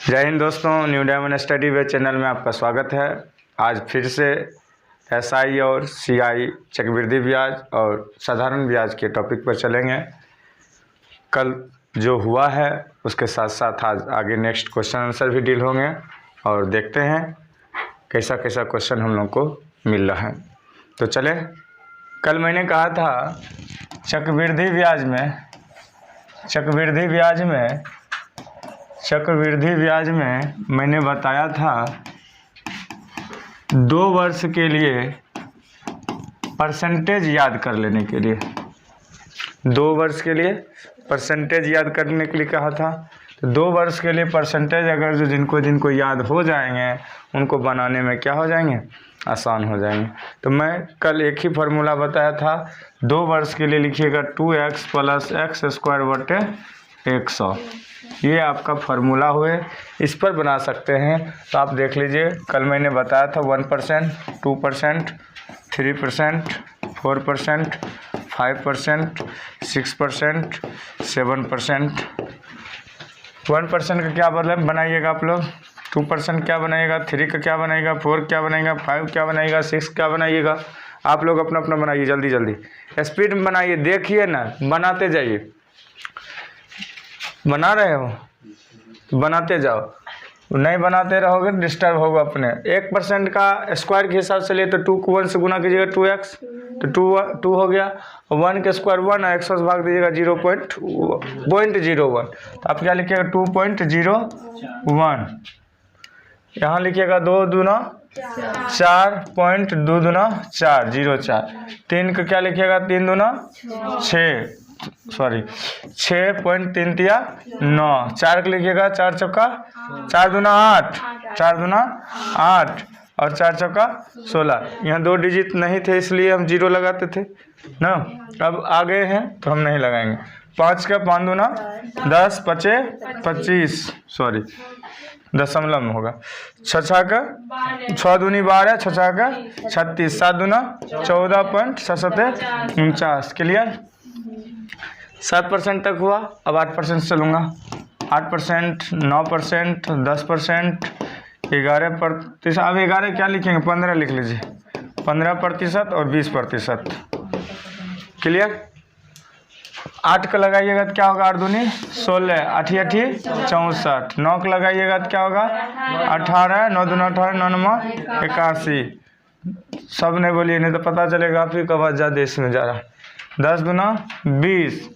जय हिंद दोस्तों, new diamond study वे channel में आपका स्वागत है। आज फिर से एसआई और सीआई चक्रवृद्धि ब्याज और साधारण ब्याज के टॉपिक पर चलेंगे। कल जो हुआ है उसके साथ साथ आज आगे नेक्स्ट क्वेश्चन आंसर भी डील होंगे और देखते हैं कैसा कैसा क्वेश्चन हम लोग को मिल रहा है। तो चले, कल मैंने कहा था चक्रवृद्धि ब्याज में मैंने बताया था 2 वर्ष के लिए परसेंटेज याद कर लेने के लिए, 2 वर्ष के लिए परसेंटेज याद करने के लिए कहा था। तो 2 वर्ष के लिए परसेंटेज अगर जो जिनको याद हो जाएंगे उनको बनाने में क्या हो जाएंगे, आसान हो जाएंगे। तो मैं कल एक ही फार्मूला बताया था, 2 वर्ष के लिए लिखिएगा 2x + x² / 100। ये आपका फार्मूला हुए, इस पर बना सकते हैं। तो आप देख लीजिए, कल मैंने बताया था 1%, 2%, 3%, 4%, 5%, 6%, 7%। 1% का क्या मतलब बनाइएगा आप लोग, 2% क्या बनाइएगा, 3 का क्या बनाइएगा, 4 क्या बनाइएगा, 5 क्या बनाइएगा, 6 क्या बनाइएगा। आप लोग अपना अपना बनाइए, जल्दी जल्दी स्पीड में बनाइए, देखिए ना, बनाते जाइए। बना रहे हो तो बनाते जाओ, नहीं बनाते रहोगे डिस्टर्ब होगा अपने। 1% का स्क्वायर के हिसाब से लिए तो 2 को 1 से गुना कीजिएगा 2x, तो 2 हो गया। 1 के स्क्वायर 1 और 100 से भाग दीजिएगा 0.01। तो आप क्या लिखिएगा 2.01। यहाँ लिखिएगा 2 दूना 4, 2 दूना 4, 0.4। 3 का क्या लिखिएगा 3 दूना 6, 6.33 9। 4 का लिखिएगा 4 चौका 4 दूना 8, 4 दूना 8 और 4 चौका 16। यहाँ 2 डिजिट नहीं थे इसलिए हम 0 लगाते थे ना, अब आ गए हैं तो हम नहीं लगाएंगे। 5 का 5 दूना 10, 5 25, दशमलव में होगा। 6 का 6 दूनी 12, 6 का 36, 7 दूना 14.7749। क्लियर। 7% तक हुआ। अब 8% से चलूँगा। 8%, 9%, 10%, 11%। अब 11 क्या लिखेंगे, 15 लिख लीजिए। 15% और 20%। क्लियर। 8 का लगाइएगा तो क्या होगा, 8 दूनी 16, 8 64। 9 का लगाइएगा तो क्या होगा 18, 9 दूना 18, 9 9 81। सब नहीं बोलिए, नहीं तो पता चलेगा आप ही का आवाज़ ज़्यादा इसमें जा रहा है। 10 दूना 20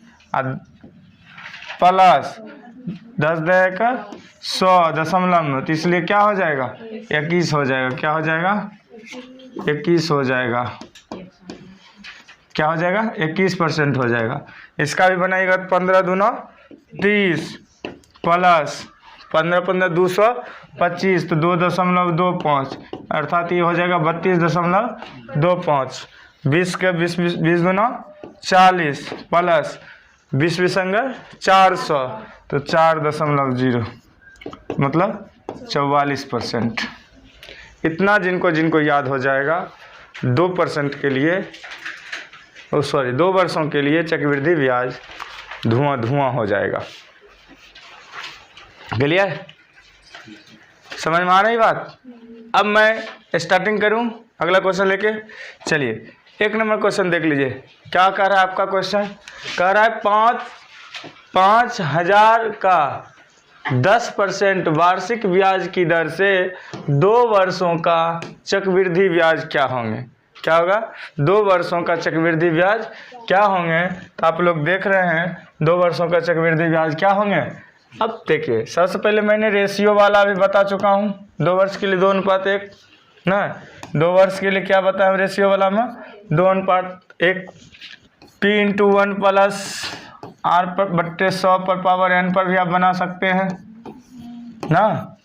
प्लस 10 का 100 दशमलव में, तो इसलिए क्या हो जाएगा 21 हो जाएगा। क्या हो जाएगा 21 हो जाएगा। क्या हो जाएगा 21% हो जाएगा। इसका भी बनाइएगा 15 दूना 30 प्लस 15 15 225, तो 2.25, अर्थात ये हो जाएगा 32.25। 20 के 20 दूना 40 प्लस 20 20 400, तो 4.0 मतलब 44%। इतना जिनको याद हो जाएगा 2% के लिए 2 वर्षों के लिए चक्रवृद्धि ब्याज धुआं हो जाएगा। क्लियर, समझ में आ रही बात। अब मैं स्टार्टिंग करूं अगला क्वेश्चन लेके। चलिए 1 नंबर क्वेश्चन देख लीजिए, क्या कह रहा है आपका क्वेश्चन। कह रहा है 5,000 का 10% वार्षिक ब्याज की दर से 2 वर्षों का चक्रवृद्धि ब्याज क्या होंगे। क्या होगा, 2 वर्षों का चक्रवृद्धि ब्याज क्या होंगे। तो आप लोग देख रहे हैं 2 वर्षों का चक्रवृद्धि ब्याज क्या होंगे। अब देखिए, सबसे पहले मैंने रेशियो वाला भी बता चुका हूँ। 2 वर्ष के लिए 2:1 ना, 2 वर्ष के लिए क्या बताया रेशियो वाला में 2:1। P × 1 + R/100 पर पावर n पर भी आप बना सकते हैं ना।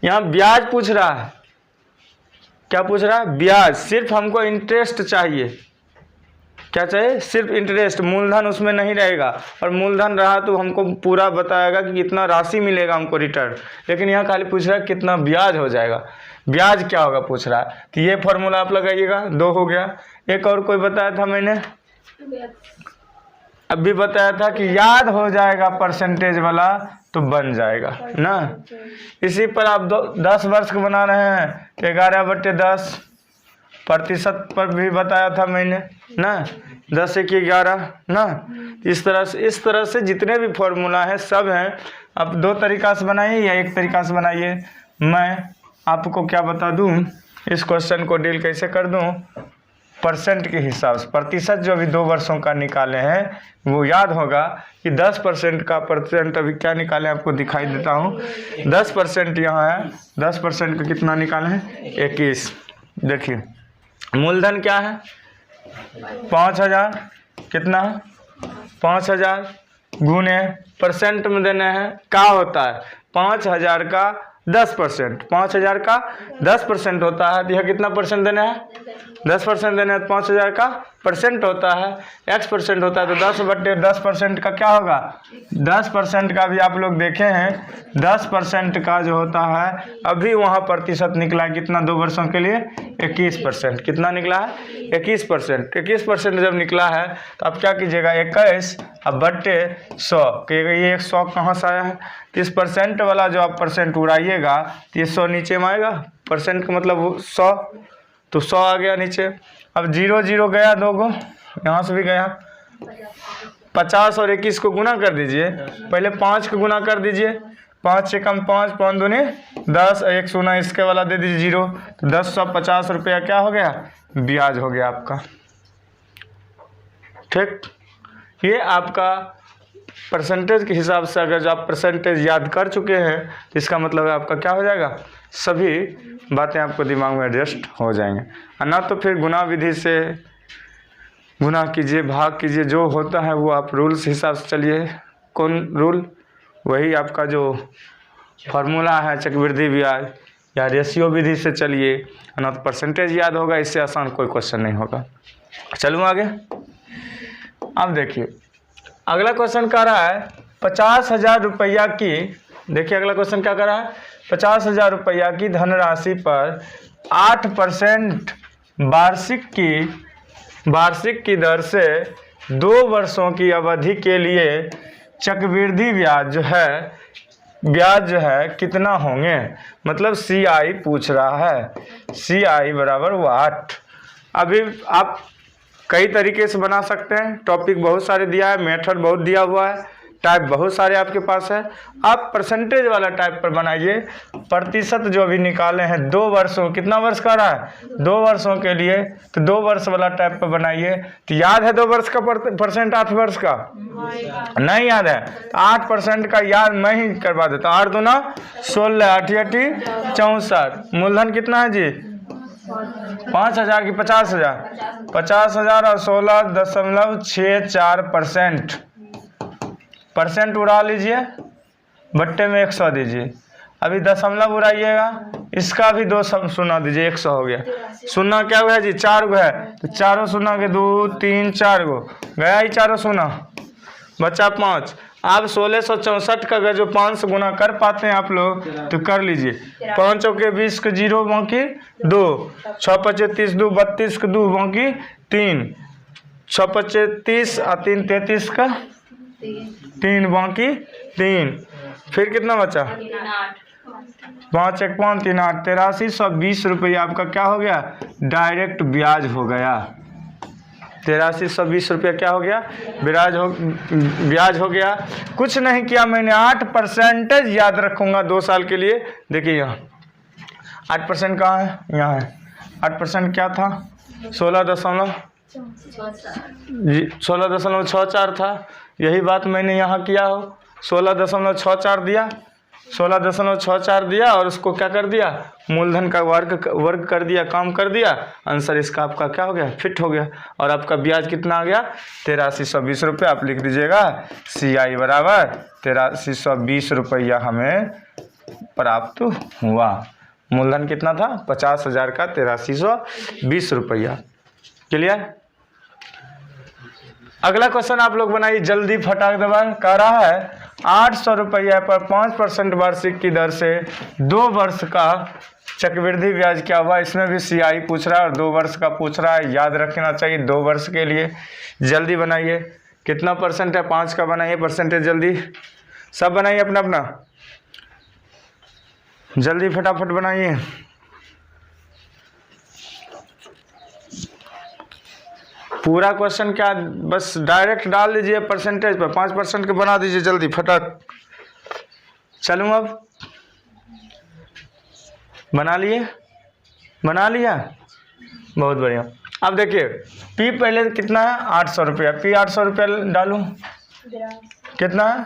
यहाँ ब्याज पूछ रहा है, क्या पूछ रहा है, ब्याज। सिर्फ हमको इंटरेस्ट चाहिए। क्या चाहिए, सिर्फ इंटरेस्ट, मूलधन उसमें नहीं रहेगा। और मूलधन रहा तो हमको पूरा बताएगा कि कितना राशि मिलेगा हमको रिटर्न। लेकिन यहाँ खाली पूछ रहा है कितना ब्याज हो जाएगा, ब्याज क्या होगा पूछ रहा है। तो ये फॉर्मूला आप लगाइएगा। 2 हो गया। एक और कोई बताया था मैंने, अभी बताया था कि याद हो जाएगा परसेंटेज वाला तो बन जाएगा ना। इसी पर आप 10 वर्ष को बना रहे हैं तो 11/10 प्रतिशत पर भी बताया था मैंने ना, 10 × 11 ना। इस तरह से जितने भी फॉर्मूला हैं सब हैं। आप 2 तरीका से बनाइए या 1 तरीका से बनाइए। मैं आपको क्या बता दूं, इस क्वेश्चन को डील कैसे कर दूं, परसेंट के हिसाब से। प्रतिशत जो अभी 2 वर्षों का निकाले हैं वो याद होगा कि 10% का परसेंट अभी क्या निकाले आपको दिखाई देता हूँ। 10% यहाँ है, 10% का कितना निकाले हैं 21। देखिए मूलधन क्या है 5000, कितना 5000 गुने परसेंट में देने हैं, क्या होता है 5000 का 10%, 5000 का 10% होता है तो यह कितना परसेंट देना है 10% देना है तो 5000 का परसेंट होता है, x% होता है तो 10/10% का क्या होगा 10% का भी आप लोग देखे हैं 10% का जो होता है अभी वहाँ प्रतिशत निकला है कितना 2 वर्षों के लिए 21%। कितना निकला है 21%। 21% जब निकला है तो आप क्या कीजिएगा 21/100 कहिएगा। ये 100 कहाँ से आया है, तो इस परसेंट वाला जो आप परसेंट उड़ाइएगा तो ये 100 नीचे में आएगा, परसेंट का मतलब 100 तो 100 आ गया नीचे। अब 0 0 गया 2 गो, यहाँ से भी गया। 50 और 21 को गुना कर दीजिए, पहले 5 को गुना कर दीजिए, 5 से कम 5, 5 दूनी 10, 1 शून्य इसके वाला दे दीजिए 0, तो 1050 रुपया क्या हो गया ब्याज हो गया आपका। ठीक, ये आपका परसेंटेज के हिसाब से अगर जो आप परसेंटेज याद कर चुके हैं तो इसका मतलब है आपका क्या हो जाएगा, सभी बातें आपको दिमाग में एडजस्ट हो जाएंगे। और ना तो फिर गुना विधि से गुना कीजिए, भाग कीजिए, जो होता है वो आप रूल्स हिसाब से चलिए। कौन रूल, वही आपका जो फार्मूला है चक्रवृद्धि ब्याज या रेशियो विधि से चलिए, ना तो परसेंटेज याद होगा, इससे आसान कोई क्वेश्चन नहीं होगा। चलूँ आगे। अब देखिए अगला क्वेश्चन कह रहा है 50,000 रुपया की, देखिए अगला क्वेश्चन क्या कर रहा है 50,000 रुपया की धनराशि पर 8% वार्षिक की दर से 2 वर्षों की अवधि के लिए चक्रवृद्धि ब्याज जो है कितना होंगे। मतलब CI पूछ रहा है, CI बराबर 8। अभी आप कई तरीके से बना सकते हैं, टॉपिक बहुत सारे दिया है, मेथड बहुत दिया हुआ है, टाइप बहुत सारे आपके पास है। आप परसेंटेज वाला टाइप पर बनाइए। प्रतिशत जो भी निकाले हैं 2 वर्षों, कितना वर्ष का रहा है 2 वर्षों के लिए, तो 2 वर्ष वाला टाइप पर बनाइए। तो याद है 2 वर्ष का परसेंट 8 वर्ष का नहीं याद है, तो 8% का याद मैं ही करवा देता हूँ। 8 दूना 16, 8 8 64। मूलधन कितना है जी 5,000 की 50,000 और 16.64%। परसेंट उड़ा लीजिए, बट्टे में 100 दीजिए। अभी दशमलव उड़ाइएगा, इसका भी 2 शून्य दीजिए, 100 हो गया। शून्य क्या हुआ जी 4 गो है, तो 4 शून्य के 2 3 4 गो गया ही, 4 शून्य बचा 5। आप 1664 का अगर जो 5 से गुना कर पाते हैं आप लोग तो कर लीजिए। 5 के 20 के 0 बाकी 2, 6 5 30 2 32 के 2 बाकी 3, 6 5 30 और 3 33 का 3 बाकी 3, फिर कितना बचा 5 1 5 3 8, 8320 रुपया आपका क्या हो गया डायरेक्ट ब्याज हो गया। 8320 रुपया क्या हो गया ब्याज हो गया। कुछ नहीं किया मैंने, 8% याद रखूंगा 2 साल के लिए। देखिए यहाँ 8% कहाँ है, यहाँ है। 8% क्या था 16.64 था। यही बात मैंने यहाँ किया हो, 16.64 दिया, 16.64 दिया और उसको क्या कर दिया मूलधन का वर्ग कर दिया, काम कर दिया। आंसर इसका आपका क्या हो गया फिट हो गया। और आपका ब्याज कितना आ गया 8320 रुपये। आप लिख दीजिएगा CI बराबर 8320 रुपया हमें प्राप्त हुआ। मूलधन कितना था 50,000 का 8320 रुपया। क्लियर। अगला क्वेश्चन आप लोग बनाइए जल्दी फटाक दबा। कह रहा है 800 रुपया पर 5% वार्षिक की दर से 2 वर्ष का चक्रवृद्धि ब्याज क्या हुआ। इसमें भी CI पूछ रहा है और 2 वर्ष का पूछ रहा है, याद रखना चाहिए 2 वर्ष के लिए। जल्दी बनाइए, कितना परसेंट है? 5 का बनाइए परसेंटेज जल्दी, सब बनाइए अपना अपना, जल्दी फटाफट बनाइए। पूरा क्वेश्चन क्या, बस डायरेक्ट डाल दीजिए परसेंटेज पर, 5% के बना दीजिए जल्दी फटाक। चलूँ अब, बना लिए, बना लिया, बहुत बढ़िया। अब देखिए पी पहले कितना है? 800 रुपया। पी 800 रुपया डालूँ, कितना है?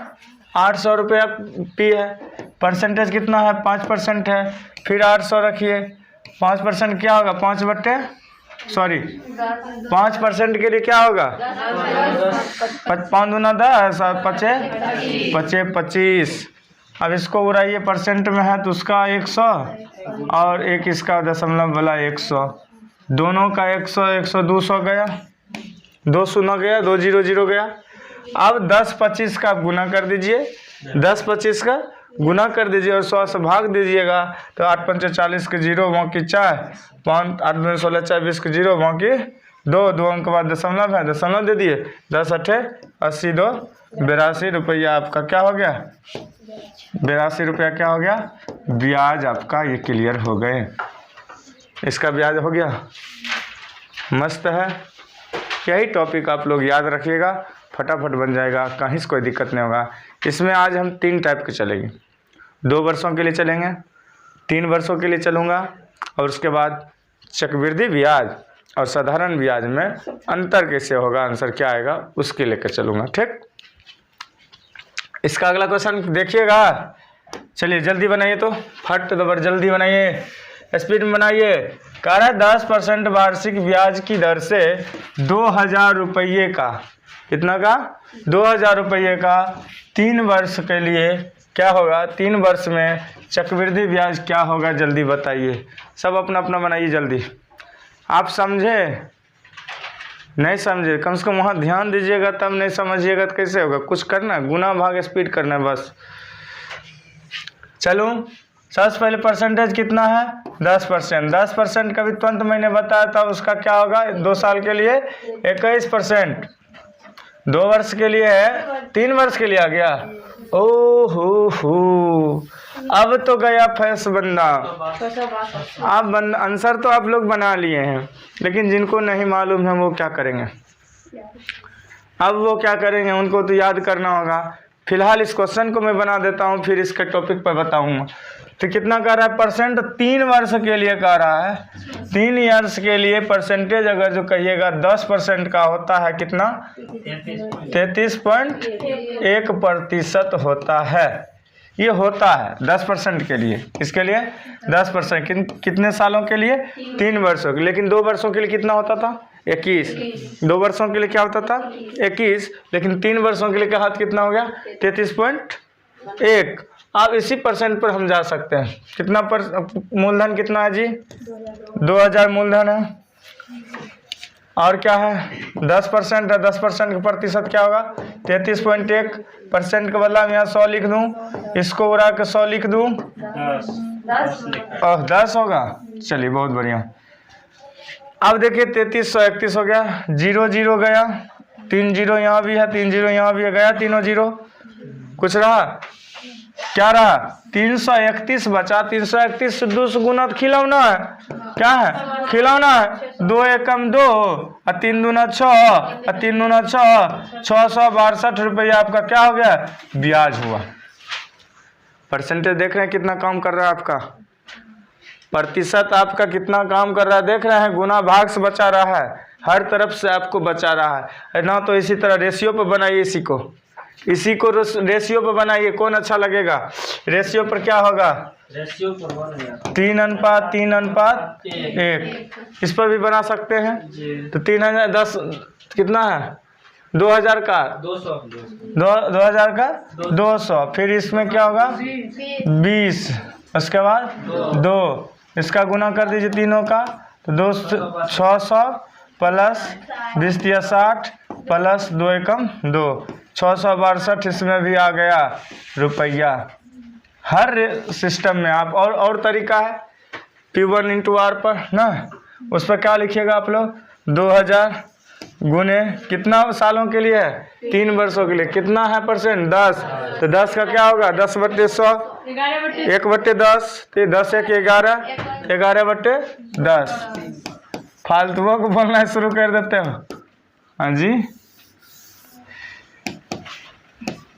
800 रुपया पी है। परसेंटेज कितना है? 5% है। फिर 800 रखिए, 5% क्या होगा? 5% के लिए क्या होगा? 5 दूना 10, 5 25। अब इसको उड़ाइए, परसेंट में है तो उसका 100 और एक इसका दशमलव वाला 100, दोनों का 100 100 200 गया, 2 शून्य गया, 2 0 0 गया। अब 10 25 का आप गुना कर दीजिए, 10 25 का गुना कर दीजिए और 100 से भाग दीजिएगा तो 8 5 40 के 0 बाकी 4, 5 8 2 16 24 के 0 बाकी 2 अंक के बाद दशमलव है, दशमलव दे दिए। 10 8 80 2 82 रुपया आपका क्या हो गया? 82 रुपया क्या हो गया? ब्याज आपका ये क्लियर हो गए, इसका ब्याज हो गया। मस्त है। यही टॉपिक आप लोग याद रखिएगा, फटाफट बन जाएगा, कहीं से कोई दिक्कत नहीं होगा। इसमें आज हम 3 टाइप के चलेंगे, 2 वर्षों के लिए चलेंगे, 3 वर्षों के लिए चलूँगा और उसके बाद चक्रवृद्धि ब्याज और साधारण ब्याज में अंतर कैसे होगा, आंसर क्या आएगा उसके लेकर चलूँगा। ठीक, इसका अगला क्वेश्चन देखिएगा। चलिए जल्दी बनाइए, तो फट दबर जल्दी बनाइए, स्पीड में बनाइए। कह रहा है 10% वार्षिक ब्याज की दर से 2000 रुपये का, कितना का? 2000 रुपये का 3 वर्ष के लिए क्या होगा? 3 वर्ष में चक्रवृद्धि ब्याज क्या होगा? जल्दी बताइए, सब अपना अपना बनाइए जल्दी। आप समझे? नहीं समझे? कम से कम वहाँ ध्यान दीजिएगा, तब नहीं समझिएगा तो कैसे होगा? कुछ करना, गुना भाग स्पीड करना है बस। चलो सबसे पहले परसेंटेज कितना है? 10%। 10% का भी तुरंत मैंने बताया था, उसका क्या होगा? 2 साल के लिए 21%, 2 वर्ष के लिए है, 3 वर्ष के लिए आ गया। ओहो, अब तो गया फैस बंदा। अब आंसर तो आप लोग बना लिए हैं, लेकिन जिनको नहीं मालूम है वो क्या करेंगे? अब वो क्या करेंगे? उनको तो याद करना होगा। फिलहाल इस क्वेश्चन को मैं बना देता हूँ, फिर इसके टॉपिक पर बताऊँगा। तो कितना कह रहा है? परसेंट 3 वर्ष के लिए कह रहा है। 3 वर्ष के लिए परसेंटेज अगर जो कहिएगा 10% का होता है, कितना? 33.1% होता है। ये होता है 10% के लिए। इसके लिए 10% कितने सालों के लिए? 3 वर्षों के। लेकिन 2 वर्षों के लिए कितना होता था? 21। 2 वर्षों के लिए क्या होता था? 21। लेकिन 3 वर्षों के लिए का हाथ कितना हो गया? 33.1। अब इसी परसेंट पर हम जा सकते हैं। कितना मूलधन कितना है जी? 2000 मूलधन है। और क्या है? 10% है। 10% का प्रतिशत क्या होगा? 33.1%। का बदला मैं यहाँ 100 लिख दूँ, इसको उड़ा के 100 लिख दूँ, 10 होगा। चलिए बहुत बढ़िया। अब देखिए 33 131 हो गया, 0 0 गया, 3 0 यहाँ भी है, 3 0 यहाँ भी है, गया तीनों 0। कुछ रहा? क्या रहा? 331 बचा। 331 से 2 से गुना तो खिलौना है। क्या है? खिलौना है। 2 एकम 2 और 3 दूना 6 और 3 दूना 6, 662 रुपया आपका क्या हो गया? ब्याज हुआ। परसेंटेज देख रहे हैं कितना काम कर रहा है आपका? प्रतिशत आपका कितना काम कर रहा है देख रहे हैं? गुना भाग से बचा रहा है, हर तरफ से आपको बचा रहा है ना। तो इसी तरह रेशियो पर बनाइए, इसी को रेशियो पर बनाइए। कौन अच्छा लगेगा? रेशियो पर क्या होगा? रेशियो पर 3:3:1। इस पर भी बना सकते हैं। तो 3010 कितना है? 2000 का 2000 का 200। फिर इसमें क्या होगा? 20। उसके बाद 2, इसका गुना कर दीजिए तीनों का, तो 600 प्लस 20 × 60 प्लस 2 एकम 2, 662 इसमें भी आ गया रुपया। हर सिस्टम में आप और तरीका है P1 × R पर ना, उस पर क्या लिखिएगा आप लोग? 2000 गुने कितना सालों के लिए है? 3 वर्षों के लिए। कितना है परसेंट? 10। तो 10 का क्या होगा? 10/100, 1/10, तो 10 1 11, 11/10। फालतुओं को बोलना शुरू कर देते हो। हाँ जी,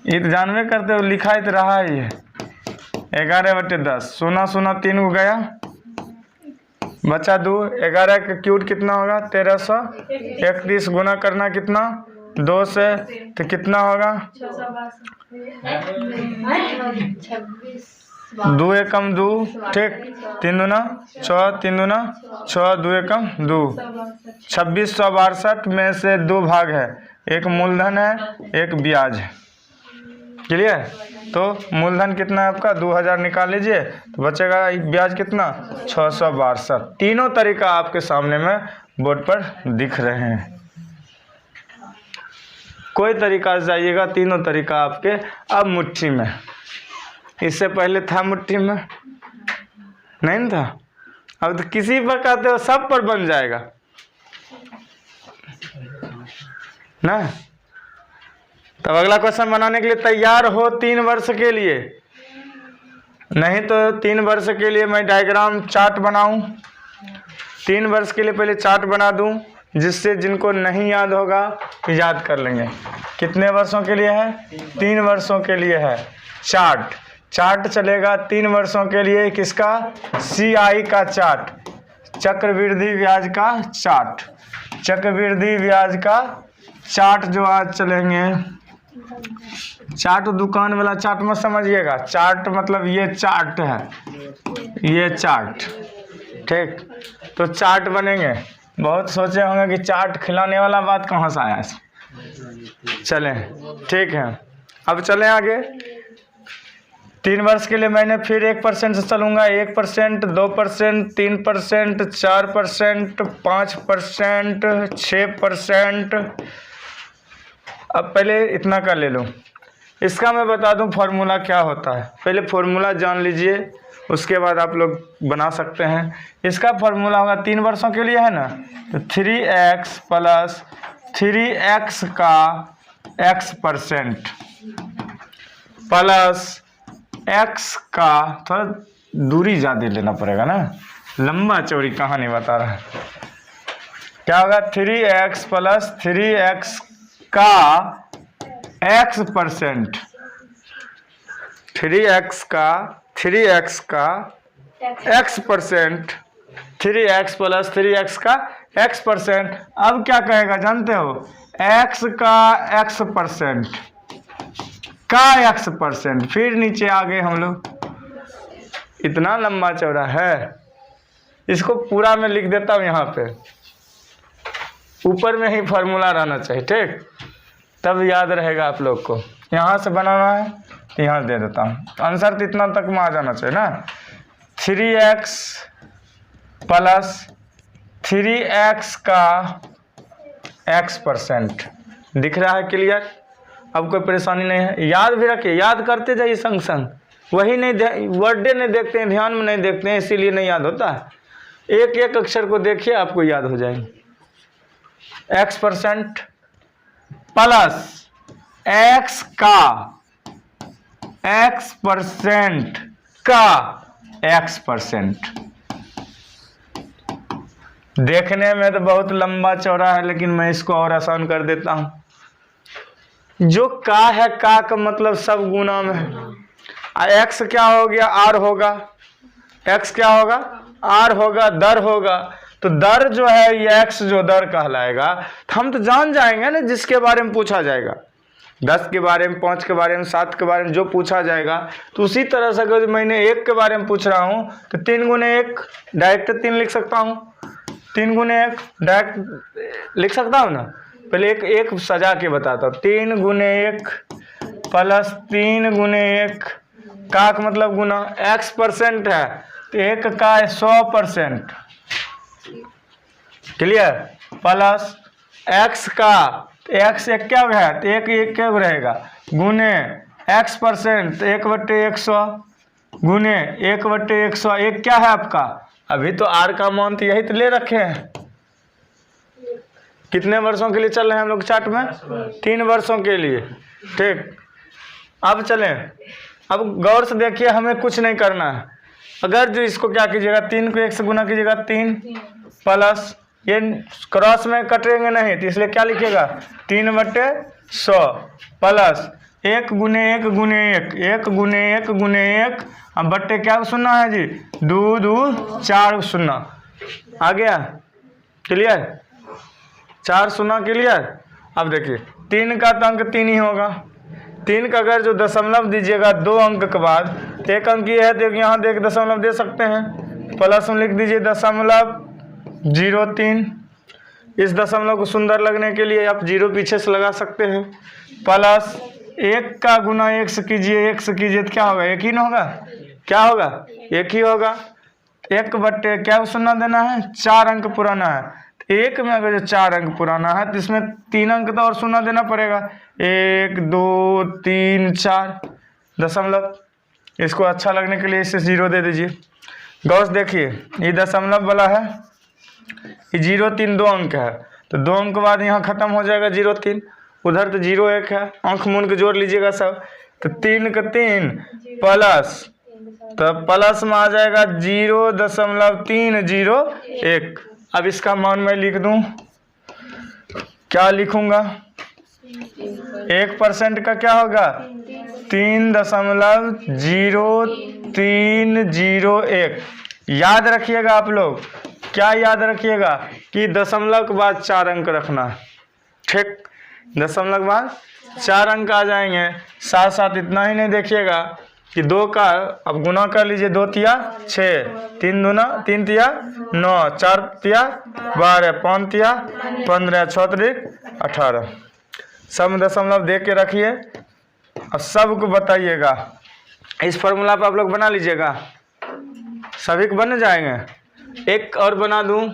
ये तो जानवे करते हो, लिखा ही तो रहा ही है। 11/10, 0 3 को गया, बचा 2। 11 का क्यूब कितना होगा? 1331। गुना करना कितना? 2 से, तो कितना होगा? 2 एकम 2, ठीक। 3 दूना 6, 3 दूना 6, 2 एकम 2। 2662 में से 2 भाग है, एक मूलधन है, एक ब्याज है। क्लियर? तो मूलधन कितना है आपका? 2000 निकाल लीजिए, तो बचेगा ब्याज कितना? 662। तीनों तरीका आपके सामने में बोर्ड पर दिख रहे हैं। कोई तरीका से जाइएगा, तीनों तरीका आपके अब मुट्ठी में। इससे पहले था मुट्ठी में नहीं था, अब तो किसी पर कहते हो सब पर बन जाएगा ना। तब अगला क्वेश्चन बनाने के लिए तैयार हो 3 वर्ष के लिए। नहीं तो 3 वर्ष के लिए मैं डायग्राम चार्ट बनाऊं, 3 वर्ष के लिए पहले चार्ट बना दूं, जिससे जिनको नहीं याद होगा याद कर लेंगे। कितने वर्षों के लिए है? 3 वर्षों के लिए है चार्ट चलेगा 3 वर्षों के लिए। किसका? CI का चार्ट, चक्रवृद्धि ब्याज का चार्ट। चक्रवृद्धि ब्याज का चार्ट जो आज चलेंगे, चार्ट दुकान वाला चार्ट मत समझिएगा। चार्ट मतलब ये चार्ट है, ये चार्ट, ठीक। तो चार्ट बनेंगे। बहुत सोचे होंगे कि चार्ट खिलाने वाला बात कहाँ से आया। चलें, ठीक है, अब चलें आगे। 3 वर्ष के लिए मैंने फिर 1% से चलूँगा। 1%, 2%, 3%, 4%, 5%, 6%। अब पहले इतना का ले लूँ। इसका मैं बता दूं फॉर्मूला क्या होता है। पहले फॉर्मूला जान लीजिए, उसके बाद आप लोग बना सकते हैं। इसका फॉर्मूला होगा 3 वर्षों के लिए है ना, तो 3x प्लस 3x का x% प्लस x का, थोड़ा दूरी ज़्यादा लेना पड़ेगा ना, लंबा चौड़ी कहानी बता रहा है। क्या होगा? 3x प्लस 3x का x%, 3x का x%, 3x प्लस 3x का x%। अब क्या कहेगा जानते हो? x का x% का x%। फिर नीचे आ गए हम लोग। इतना लंबा चौड़ा है, इसको पूरा मैं लिख देता हूँ यहाँ पे, ऊपर में ही फार्मूला रहना चाहिए, ठीक, तब याद रहेगा आप लोग को। यहाँ से बनाना है तो यहाँ दे देता हूँ, आंसर तो इतना तक में आ जाना चाहिए ना। 3x प्लस 3x का x% दिख रहा है? क्लियर? अब कोई परेशानी नहीं है। याद भी रखिए, याद करते जाइए संग संग। वही नहीं, वर्डे नहीं देखते हैं, ध्यान में नहीं देखते हैं, इसीलिए नहीं याद होता है। एक एक अक्षर को देखिए, आपको याद हो जाएंगे। x% प्लस x का x% का x%। देखने में तो बहुत लंबा चौड़ा है, लेकिन मैं इसको और आसान कर देता हूं। जो का है, का का मतलब सब गुना में है। x क्या हो गया? r होगा। x क्या होगा? r होगा, दर होगा। तो दर जो है ये x जो दर कहलाएगा। हम तो जान जाएंगे ना, जिसके बारे में पूछा जाएगा, 10 के बारे में, 5 के बारे में, 7 के बारे में जो पूछा जाएगा, तो उसी तरह से अगर मैंने 1 के बारे में पूछ रहा हूँ तो 3 गुने 1 डायरेक्ट 3 लिख सकता हूँ। 3 गुने 1 डायरेक्ट लिख सकता हूँ ना। पहले एक सजा के बताता हूँ। 3 गुने 1 प्लस 3 गुने 1 का मतलब गुना, x% है तो 1 का 100%, क्लियर, प्लस x का, x एक क्या है तो 1 क्या रहेगा, गुने x% 1/100 गुने 1/100। एक क्या है आपका? अभी तो r का मान तो यही तो ले रखे हैं, कितने वर्षों के लिए चल रहे हैं हम लोग चार्ट में? 3 वर्षों के लिए। ठीक, अब चलें, अब गौर से देखिए, हमें कुछ नहीं करना है। अगर जो इसको क्या कीजिएगा, 3 को 1 से गुना कीजिएगा, 3 प्लस ये क्रॉस में कटेंगे नहीं, तो इसलिए क्या लिखिएगा, 3/100 प्लस 1 गुने 1 गुने 1, 1 गुने 1 गुने 1, अब बट्टे क्या सुनना है जी, 2 2 4 सुनना आ गया, क्लियर? 4 सुना क्लियर। अब देखिए 3 का तो अंक 3 ही होगा, 3 का अगर जो दशमलव दीजिएगा 2 अंक के बाद, तो 1 अंक ये है तो यहाँ देख दशमलव दे सकते हैं, प्लस में लिख दीजिए 0.03। इस दशमलव को सुंदर लगने के लिए आप 0 पीछे से लगा सकते हैं, प्लस 1 का गुना 1 से कीजिए, 1 से कीजिए तो क्या होगा, 1 ही ना होगा, क्या होगा, 1 ही होगा। 1 बट्टे क्या सुनना देना है, 4 अंक पुराना है, 1 में अगर जो 4 अंक पुराना है तो इसमें 3 अंक तो और सुनना देना पड़ेगा, 1 2 3 4 दशमलव। इसको अच्छा लगने के लिए इसे 0 दे दीजिए। गौर से देखिए, ये दशमलव वाला है, ये 0 3 2 अंक है, तो 2 अंक के बाद यहाँ खत्म हो जाएगा 0 3, उधर तो 0 1 है, अंक मूल के जोड़ लीजिएगा सब, तो 3 का 3 प्लस, तो प्लस में आ जाएगा 0.301। अब इसका मान मैं लिख दूं, क्या लिखूंगा, 1% का क्या होगा, 3.0301। याद रखिएगा आप लोग, क्या याद रखिएगा कि दशमलव के बाद 4 अंक रखना है। ठीक, दशमलव के बाद 4 अंक आ जाएंगे। साथ साथ इतना ही नहीं देखिएगा कि 2 का अब गुना कर लीजिए, 2 तिया 6, 3 दूना 3 तिया 9, 4 तिया 12, 5 तिया 15, 6 तिया 18। सब दशमलव देख के रखिए और सबको बताइएगा। इस फॉर्मूला पर आप लोग बना लीजिएगा, सभी को बन जाएंगे। एक और बना दूं,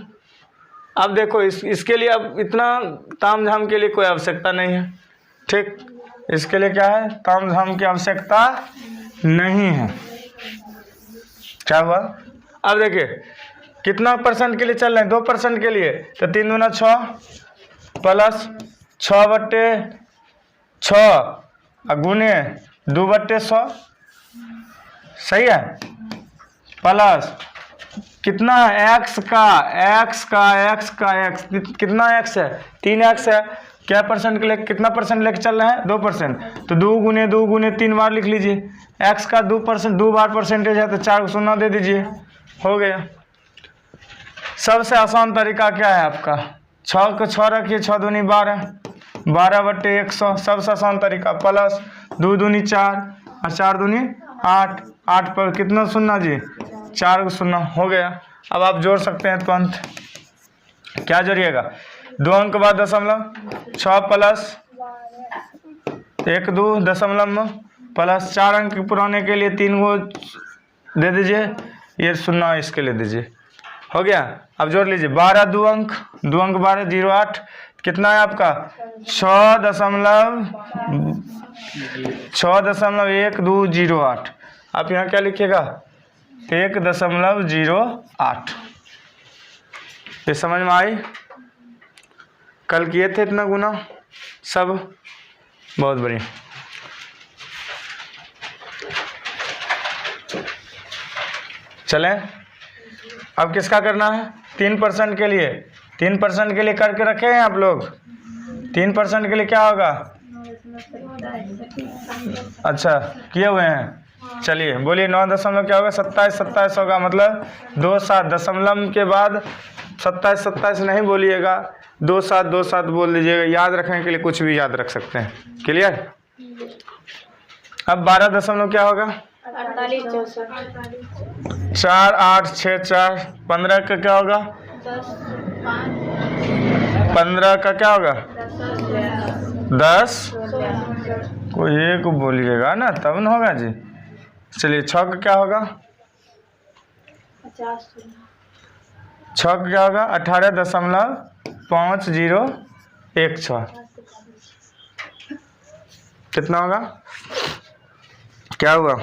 अब देखो इसके लिए अब इतना ताम झाम के लिए कोई आवश्यकता नहीं है। ठीक, इसके लिए क्या है, ताम झाम की आवश्यकता नहीं है। क्या हुआ, अब देखिए कितना परसेंट के लिए चल रहे हैं, 2% के लिए, तो 3 दूना 6 प्लस 6/6 गुने 2/100, सही है, प्लस कितना x का x कितना x है, 3x है, क्या परसेंट के लिए, कितना परसेंट लेके चल रहे हैं, 2%, तो 2 गुने 3 बार लिख लीजिए, x का 2% 2 बार परसेंटेज है तो 4 शून्य दे दीजिए, हो गया। सबसे आसान तरीका क्या है आपका, 6 को 6 रखिए, 6 दूनी 12, 12/100 सबसे आसान तरीका, प्लस 2 दूनी 4 और 4 दूनी 8, 8 पर कितना शून्य जी, 4 शून्य, हो गया। अब आप जोड़ सकते हैं तुरंत, क्या जोड़िएगा, 2 अंक के बाद दशमलव, 6 प्लस 1 2 दशमलव में प्लस 4 अंक पुराने के लिए 3 को दे दीजिए, ये शून्य इसके लिए दीजिए, हो गया। अब जोड़ लीजिए, 12 2 अंक 12 0.8 कितना है आपका, 6.1208। आप यहाँ क्या लिखिएगा, 1.08। ये समझ में आई, कल किए थे इतना गुना सब, बहुत बढ़िया। चलें, अब किसका करना है, 3% के लिए, 3% के लिए करके रखे हैं आप लोग। 3% के लिए क्या होगा, अच्छा किए हुए हैं, चलिए बोलिए, 9 दशमलव क्या होगा, 27 होगा, मतलब 2 7 दशमलव के बाद 27 नहीं बोलिएगा, 2 7 बोल दीजिएगा, याद रखने के लिए कुछ भी याद रख सकते हैं, क्लियर। अब 12 दशमलव क्या होगा, 4 8 6 4, 15 का क्या होगा, 15 का क्या होगा, 10, कोई एक बोलिएगा ना तब न होगा जी। चलिए 6 का क्या होगा, 6 का क्या होगा, 18.5016, कितना होगा, क्या हुआ,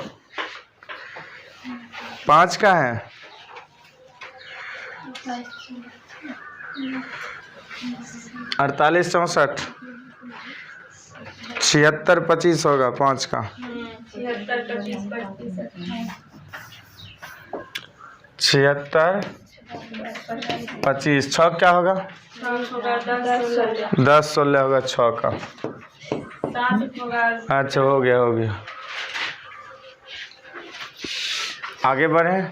5 का है, 48 64 76 25 होगा 5 का 76 25 6 क्या होगा 10 16 होगा 6 का। अच्छा हो गया। आगे बढ़े,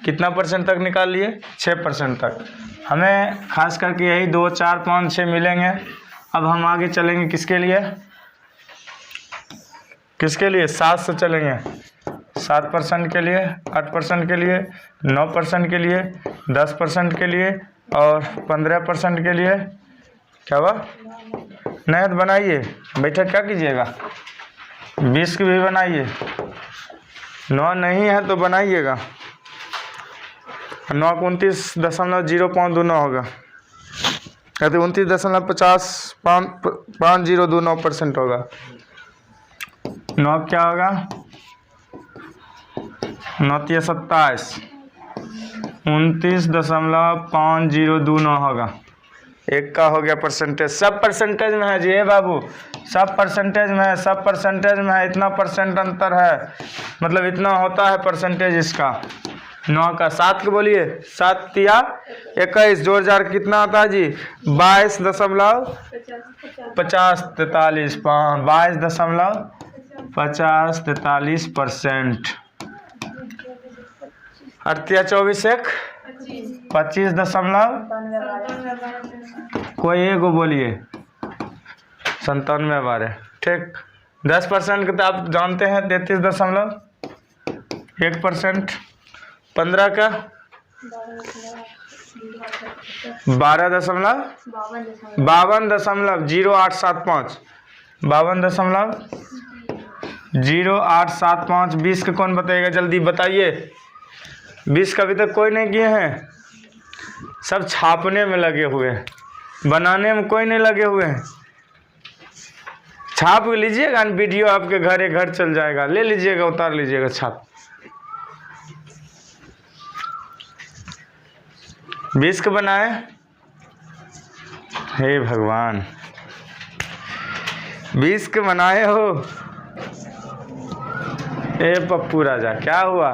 कितना परसेंट तक निकाल लिए 6% तक। हमें खास करके यही 2 4 5 6 मिलेंगे। अब हम आगे चलेंगे किसके लिए 7 से चलेंगे 7% के लिए, 8% के लिए, 9% के लिए, 10% के लिए और 15% के लिए। क्या हुआ नहीं तो बनाइए, बैठक क्या कीजिएगा 20 की भी बनाइए। 9 नहीं है तो बनाइएगा। 9 को 29.0529 होगा, कहते 29.5029% होगा। 9 क्या होगा 9 27 29.5029 होगा। 1 का हो गया परसेंटेज। सब परसेंटेज में है जी बाबू, सब परसेंटेज में है, सब परसेंटेज में है। इतना परसेंट अंतर है, मतलब इतना होता है परसेंटेज इसका। 9 का 7 के बोलिए 7 तिया 21 जोड़ जार कितना आता है जी 22.5043%। 24 1 25 कोई एक बोलिए 97 ठीक। 10% का तो आप जानते हैं 33.1%। 15 का 52.0875 52.0875। 20 का कौन बताएगा जल्दी बताइए। 20 का अभी तक कोई नहीं किए हैं, सब छापने में लगे हुए हैं, बनाने में कोई नहीं लगे हुए हैं। छाप लीजिएगा, वीडियो आपके घर चल जाएगा, ले लीजिएगा उतार लीजिएगा छाप। 20 का बनाए, हे भगवान 20 के बनाए हो। ए पप्पू राजा क्या हुआ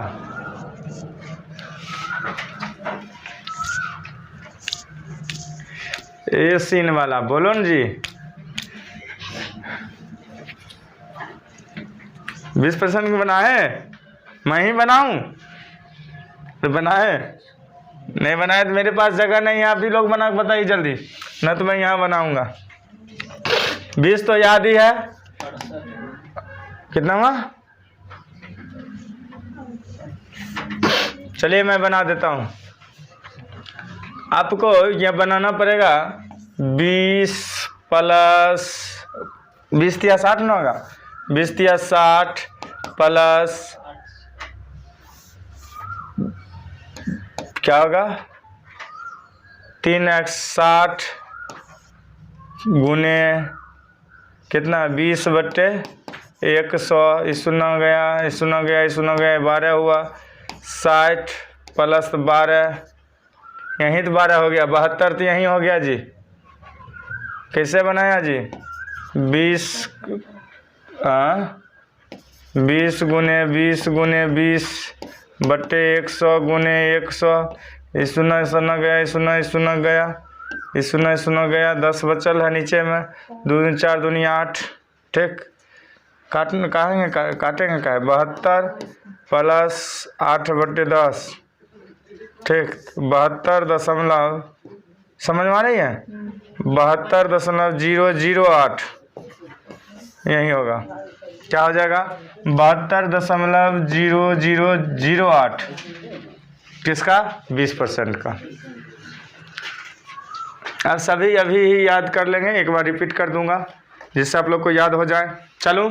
ए सीन वाला बोलो न जी। 20% के बनाए, मैं ही बनाऊं तो बनाए, नहीं बनाए तो मेरे पास जगह नहीं है। आप ही लोग बना के बताइए जल्दी, न तो मैं यहाँ बनाऊंगा। 20 तो याद ही है, कितना हुआ चलिए मैं बना देता हूँ। आपको यह बनाना पड़ेगा 20 प्लस 20 तिया 60 न होगा, 20 तिया 60 प्लस क्या होगा 3x 60 गुने कितना 20/100। इस सुना गया 12 हुआ। 60 प्लस 12 यहीं तो 12 हो गया, 72 तो यहीं हो गया जी। कैसे बनाया जी 20 गुने 20/100 गुने 100। इस सुना गया 10 बचल है नीचे में। 2 दूनी 4 दूनी 8 ठीक। काटेंगे का है 72 प्लस 8/10 ठीक। 72 समझ में आ रही है 72.008 यही होगा। क्या हो जाएगा 72.0008 किसका 20% का। अब सभी अभी ही याद कर लेंगे, एक बार रिपीट कर दूंगा जिससे आप लोग को याद हो जाए। चलो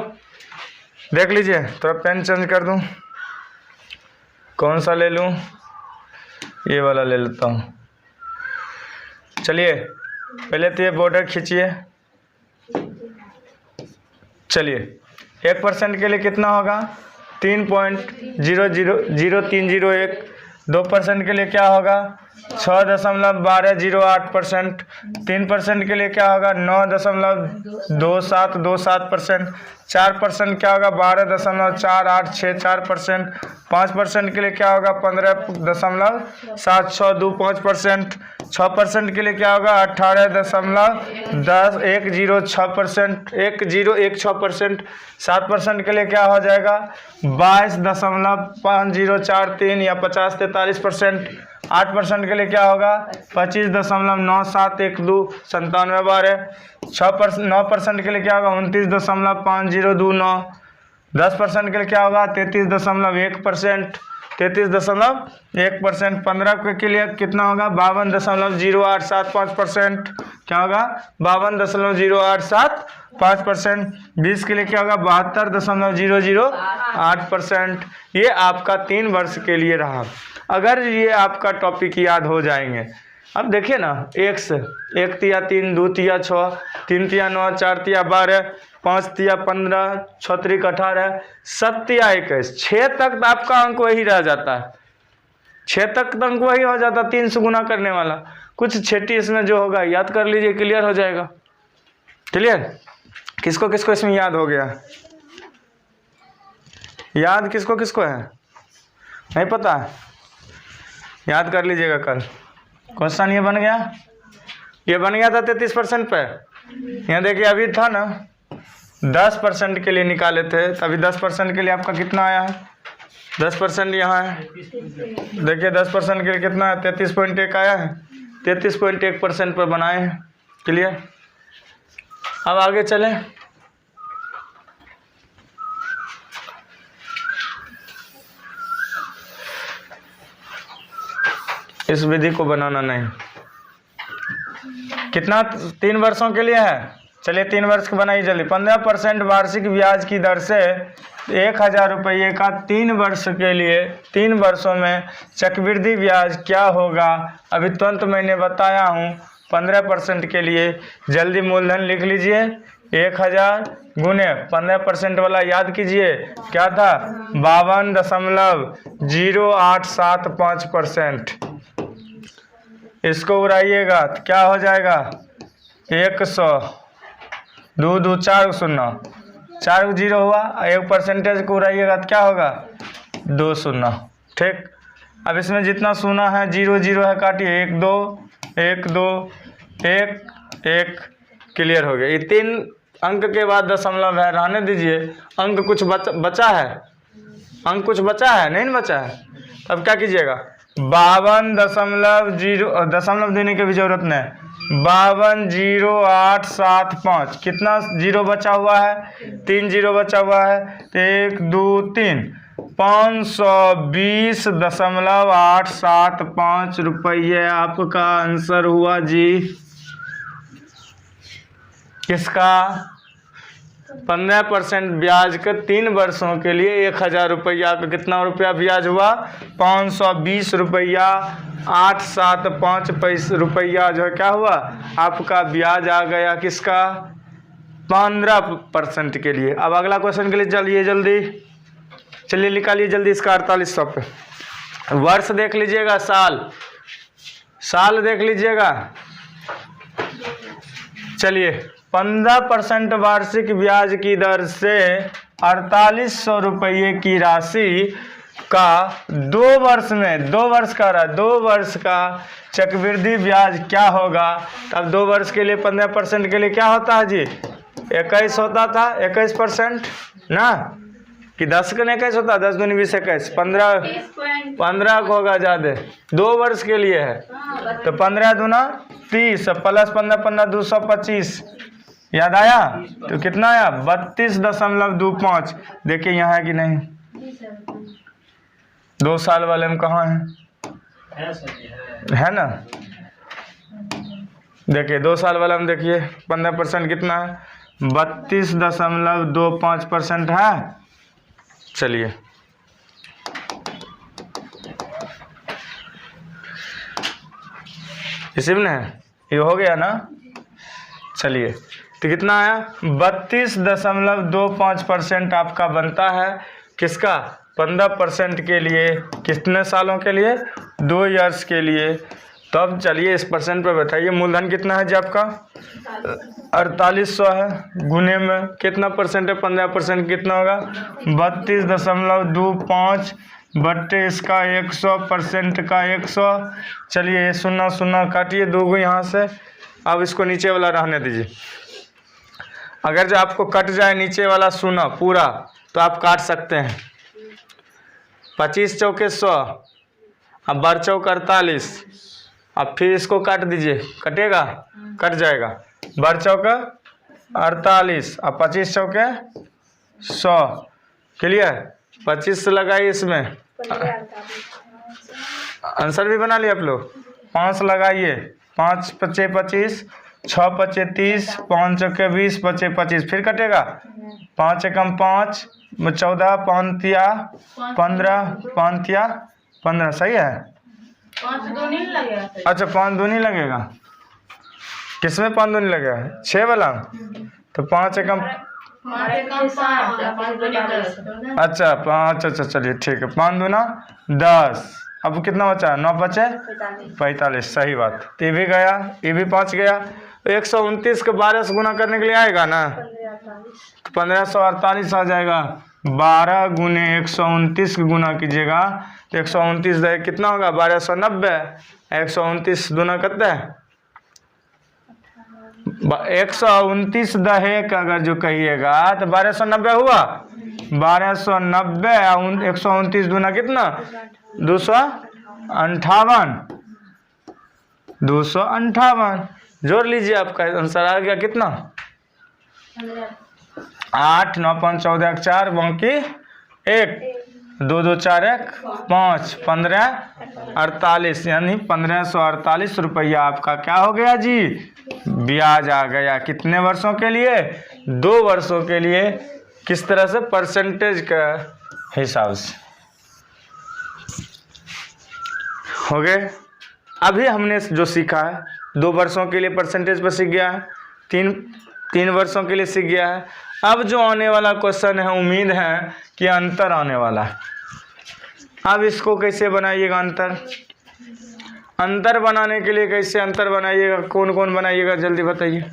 देख लीजिए, थोड़ा पेन चेंज कर दूं, कौन सा ले लूं, ये वाला ले लेता हूँ। चलिए पहले तो ये बॉर्डर खींचिए। चलिए 1% के लिए कितना होगा 3.0000301 2% के लिए क्या होगा 6.1208%। 3% के लिए क्या होगा 9.2727%। 4% क्या होगा 12.4864%। 5% के लिए क्या होगा 15.7625%। 6% के लिए क्या होगा 18.1006%, 1016%। 7% के लिए क्या हो जाएगा 22.5043 या 50-43%। 8% के लिए क्या होगा 25.9712 97 12। 9% के लिए क्या होगा 29.5029। 10% के लिए क्या होगा 33.1%, 33.1%। 15 के लिए कितना होगा 52.0875%, क्या होगा 52.0875%। 20 के लिए क्या होगा 72.008%। ये आपका 3 वर्ष के लिए रहा। अगर ये आपका टॉपिक याद हो जाएंगे, अब देखिए ना, 1 से 1 तिया 3, 2 तिया 6, 3 तिया 9, 4 तिया 12, 5 तिया 15, 6 त्रिक 18, 7 तिया 21। 6 तक आपका अंक वही रह जाता है, 6 तक अंक वही हो जाता है 3 से गुना करने वाला। कुछ छेटी इसमें जो होगा याद कर लीजिए, क्लियर हो जाएगा। क्लियर? किसको किसको इसमें याद हो गया? याद किसको किसको है? नहीं पता? याद कर लीजिएगा कल। क्वेश्चन ये बन गया, ये बन गया था 33% पे। यहाँ देखिए अभी था ना 10% के लिए निकाले थे, तभी 10% के लिए आपका कितना आया है 10% यहाँ है। देखिए 10% के लिए कितना है 33.1 आया है, 33.1% पर बनाए हैं। क्लियर? अब आगे चलें। इस विधि को बनाना नहीं। कितना 3 वर्षों के लिए है? चलिए 3 वर्ष की बनाइए जल्दी। 15% वार्षिक ब्याज की दर से 1000 रुपये का 3 वर्ष के लिए 3 वर्षों में चक्रवृद्धि ब्याज क्या होगा? अभी तुरंत मैंने बताया हूँ 15% के लिए। जल्दी मूलधन लिख लीजिए, 1000 गुने 15% वाला याद कीजिए क्या था 52.0875%। इसको उड़ाइएगा तो क्या हो जाएगा 100, 2 2 4 0, 4 जीरो हुआ। 1% को उड़ाइएगा तो क्या होगा 2 0। ठीक, अब इसमें जितना शून्य है 0 0 है, काटिए 1 2 1 2 1 1। क्लियर हो गया। ये 3 अंक के बाद दशमलव है, रहने दीजिए। अंक कुछ बचा है, अंक कुछ बचा है? नहीं बचा है। अब क्या कीजिएगा 52.0, दशमलव देने की भी जरूरत नहीं, 52.0875। कितना जीरो बचा हुआ है 3 जीरो बचा हुआ है, 1 2 3, 520.875 रुपये आपका आंसर हुआ जी। किसका? 15% ब्याज के 3 वर्षों के लिए 1000 रुपया का कितना रुपया ब्याज हुआ 520 रुपया 875 रुपया जो है क्या हुआ आपका ब्याज आ गया। किसका? 15% के लिए। अब अगला क्वेश्चन के लिए चलिए जल्दी, चलिए निकालिए जल्दी इसका 4800 पे। वर्ष देख लीजिएगा, साल देख लीजिएगा। चलिए 15% वार्षिक ब्याज की दर से 4800 रुपये की राशि का 2 वर्ष में, 2 वर्ष का रहा, 2 वर्ष का चक्रवृद्धि ब्याज क्या होगा? तब 2 वर्ष के लिए 15% के लिए क्या होता है जी 21 होता था, 21% ना, कि 10 का 21 होता, 10 दूनी 20 21, 15 को होगा ज़्यादा। 2 वर्ष के लिए है तो 15 दूना 30 प्लस 15 15 225। याद आया? तो कितना आया 32.25। देखिए यहाँ है कि नहीं? 2 साल वाले में कहाँ है ना? देखिए 2 साल वाला में देखिए 15% कितना है 32.25% है। चलिए इसी में है, ये हो गया ना। चलिए तो कितना आया 32.25% आपका बनता है। किसका? 15% के लिए कितने सालों के लिए? 2 ईयर्स के लिए। तो अब चलिए इस परसेंट पर बताइए, मूलधन कितना है जी आपका? 4800 है। गुने में कितना परसेंट है? 15% कितना होगा? 32.25 बट्टे इसका 100% का 100। चलिए ये 0 0 काटिए, 2 को यहाँ से। अब इसको नीचे वाला रहने दीजिए। अगर जो आपको कट जाए नीचे वाला 0 पूरा तो आप काट सकते हैं। 25 चौके 100, अब बर चौक 48, अब फिर इसको काट दीजिए, कटेगा? कट जाएगा। बर चौक 48, अब 25 चौके 100। क्लियर? 25 से लगाइए इसमें, आंसर भी बना लिया आप लोग। 5 लगाइए, 5 पचे 25, 6 पचे 30, 5 चौके 20, पचे 25, फिर कटेगा। 5 एकम 5, 14, 5 तिया 15, 5 तिया 15, सही है? 5 दूनी लगेगा। अच्छा 5 दूनी लगेगा, किसमें 5 दूनी लगेगा? 6 वाला। तो 5 एकम, अच्छा 5, अच्छा चलिए ठीक है, 5 दूना 10। अब कितना बचा? 9 बचे 45, सही बात। तो ये भी गया, ये भी 5 गया। 129 को 12 से गुना करने के लिए आएगा ना, तो 1548 आ जाएगा। 12 गुने 129 को गुना कीजिएगा तो 129 दे कितना होगा? 1290। 129 दूना कितना है? 129 दहे का अगर जो कहिएगा तो 1290 हुआ। 1290 और 129 दूना कितना? 258। 258 जोड़ लीजिए, आपका आंसर आ गया कितना? 8 9 5 14 4 बाकी 1 2 2 4 1 5 1548, यानी 1548 रुपया आपका क्या हो गया जी? ब्याज आ गया। कितने वर्षों के लिए? 2 वर्षों के लिए। किस तरह से? परसेंटेज का हिसाब से। हो गए? अभी हमने जो सीखा है 2 वर्षों के लिए परसेंटेज पर सीख गया है, 3 वर्षों के लिए सीख गया है। अब जो आने वाला क्वेश्चन है, उम्मीद है कि अंतर आने वाला है। अब इसको कैसे बनाइएगा अंतर? अंतर बनाने के लिए कैसे अंतर बनाइएगा? कौन कौन बनाइएगा जल्दी बताइए।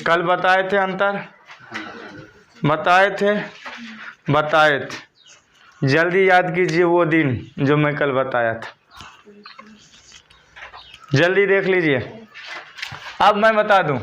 कल बताए थे अंतर, बताए थे। जल्दी याद कीजिए वो दिन जो मैं कल बताया था, जल्दी देख लीजिए। अब मैं बता दूं,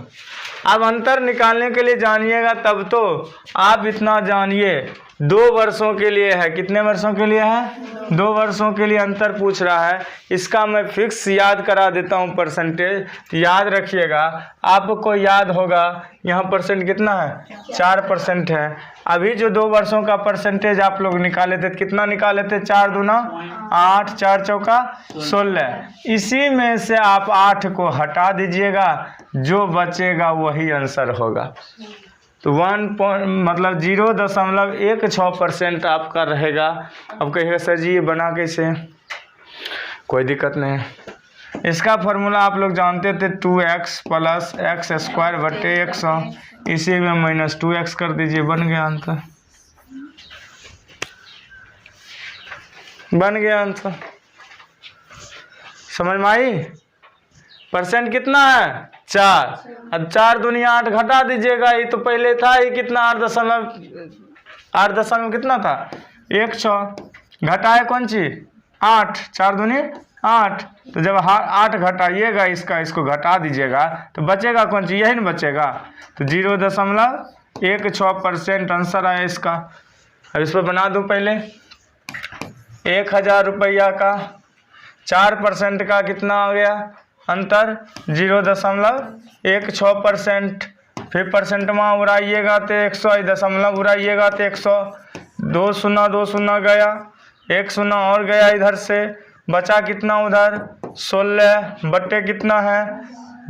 अब अंतर निकालने के लिए जानिएगा तब तो आप इतना जानिए। 2 वर्षों के लिए है, कितने वर्षों के लिए है? 2 वर्षों के लिए अंतर पूछ रहा है। इसका मैं फिक्स याद करा देता हूँ परसेंटेज, याद रखिएगा। आपको याद होगा यहाँ परसेंट कितना है? 4% है। अभी जो 2 वर्षों का परसेंटेज आप लोग निकाले थे, कितना निकाले थे? 4 दूना 8, 4 चौका 16। इसी में से आप 8 को हटा दीजिएगा, जो बचेगा वही आंसर होगा। तो 0.16% आपका रहेगा। अब कहिएगा सर जी ये बना कैसे? कोई दिक्कत नहीं है। इसका फॉर्मूला आप लोग जानते थे, 2x प्लस एक्स स्क्वायर बटे 100, इसी में माइनस 2x कर दीजिए, बन गया आंसर। बन गया आंसर। समझ में आई? परसेंट कितना है? 4। अब 4 दूनी 8 घटा दीजिएगा, ये तो पहले था ये कितना? 8 दशमलव कितना था? 100। घटाए कौन चीज? 8। 4 दूनी 8। तो जब 8 घटाइएगा इसको घटा दीजिएगा तो बचेगा कौन चीज? यही ना बचेगा। तो 0.16% आंसर आया इसका। अब इस पर बना दूं पहले। 1000 रुपया का 4% का कितना आ गया अंतर? 0.16%। फिर परसेंट में उड़ाइएगा तो 100, दशमलव उड़ाइएगा तो 100। 2 0 2 0 गया, 1 0 और गया इधर से, बचा कितना उधर? 16 बट्टे कितना है?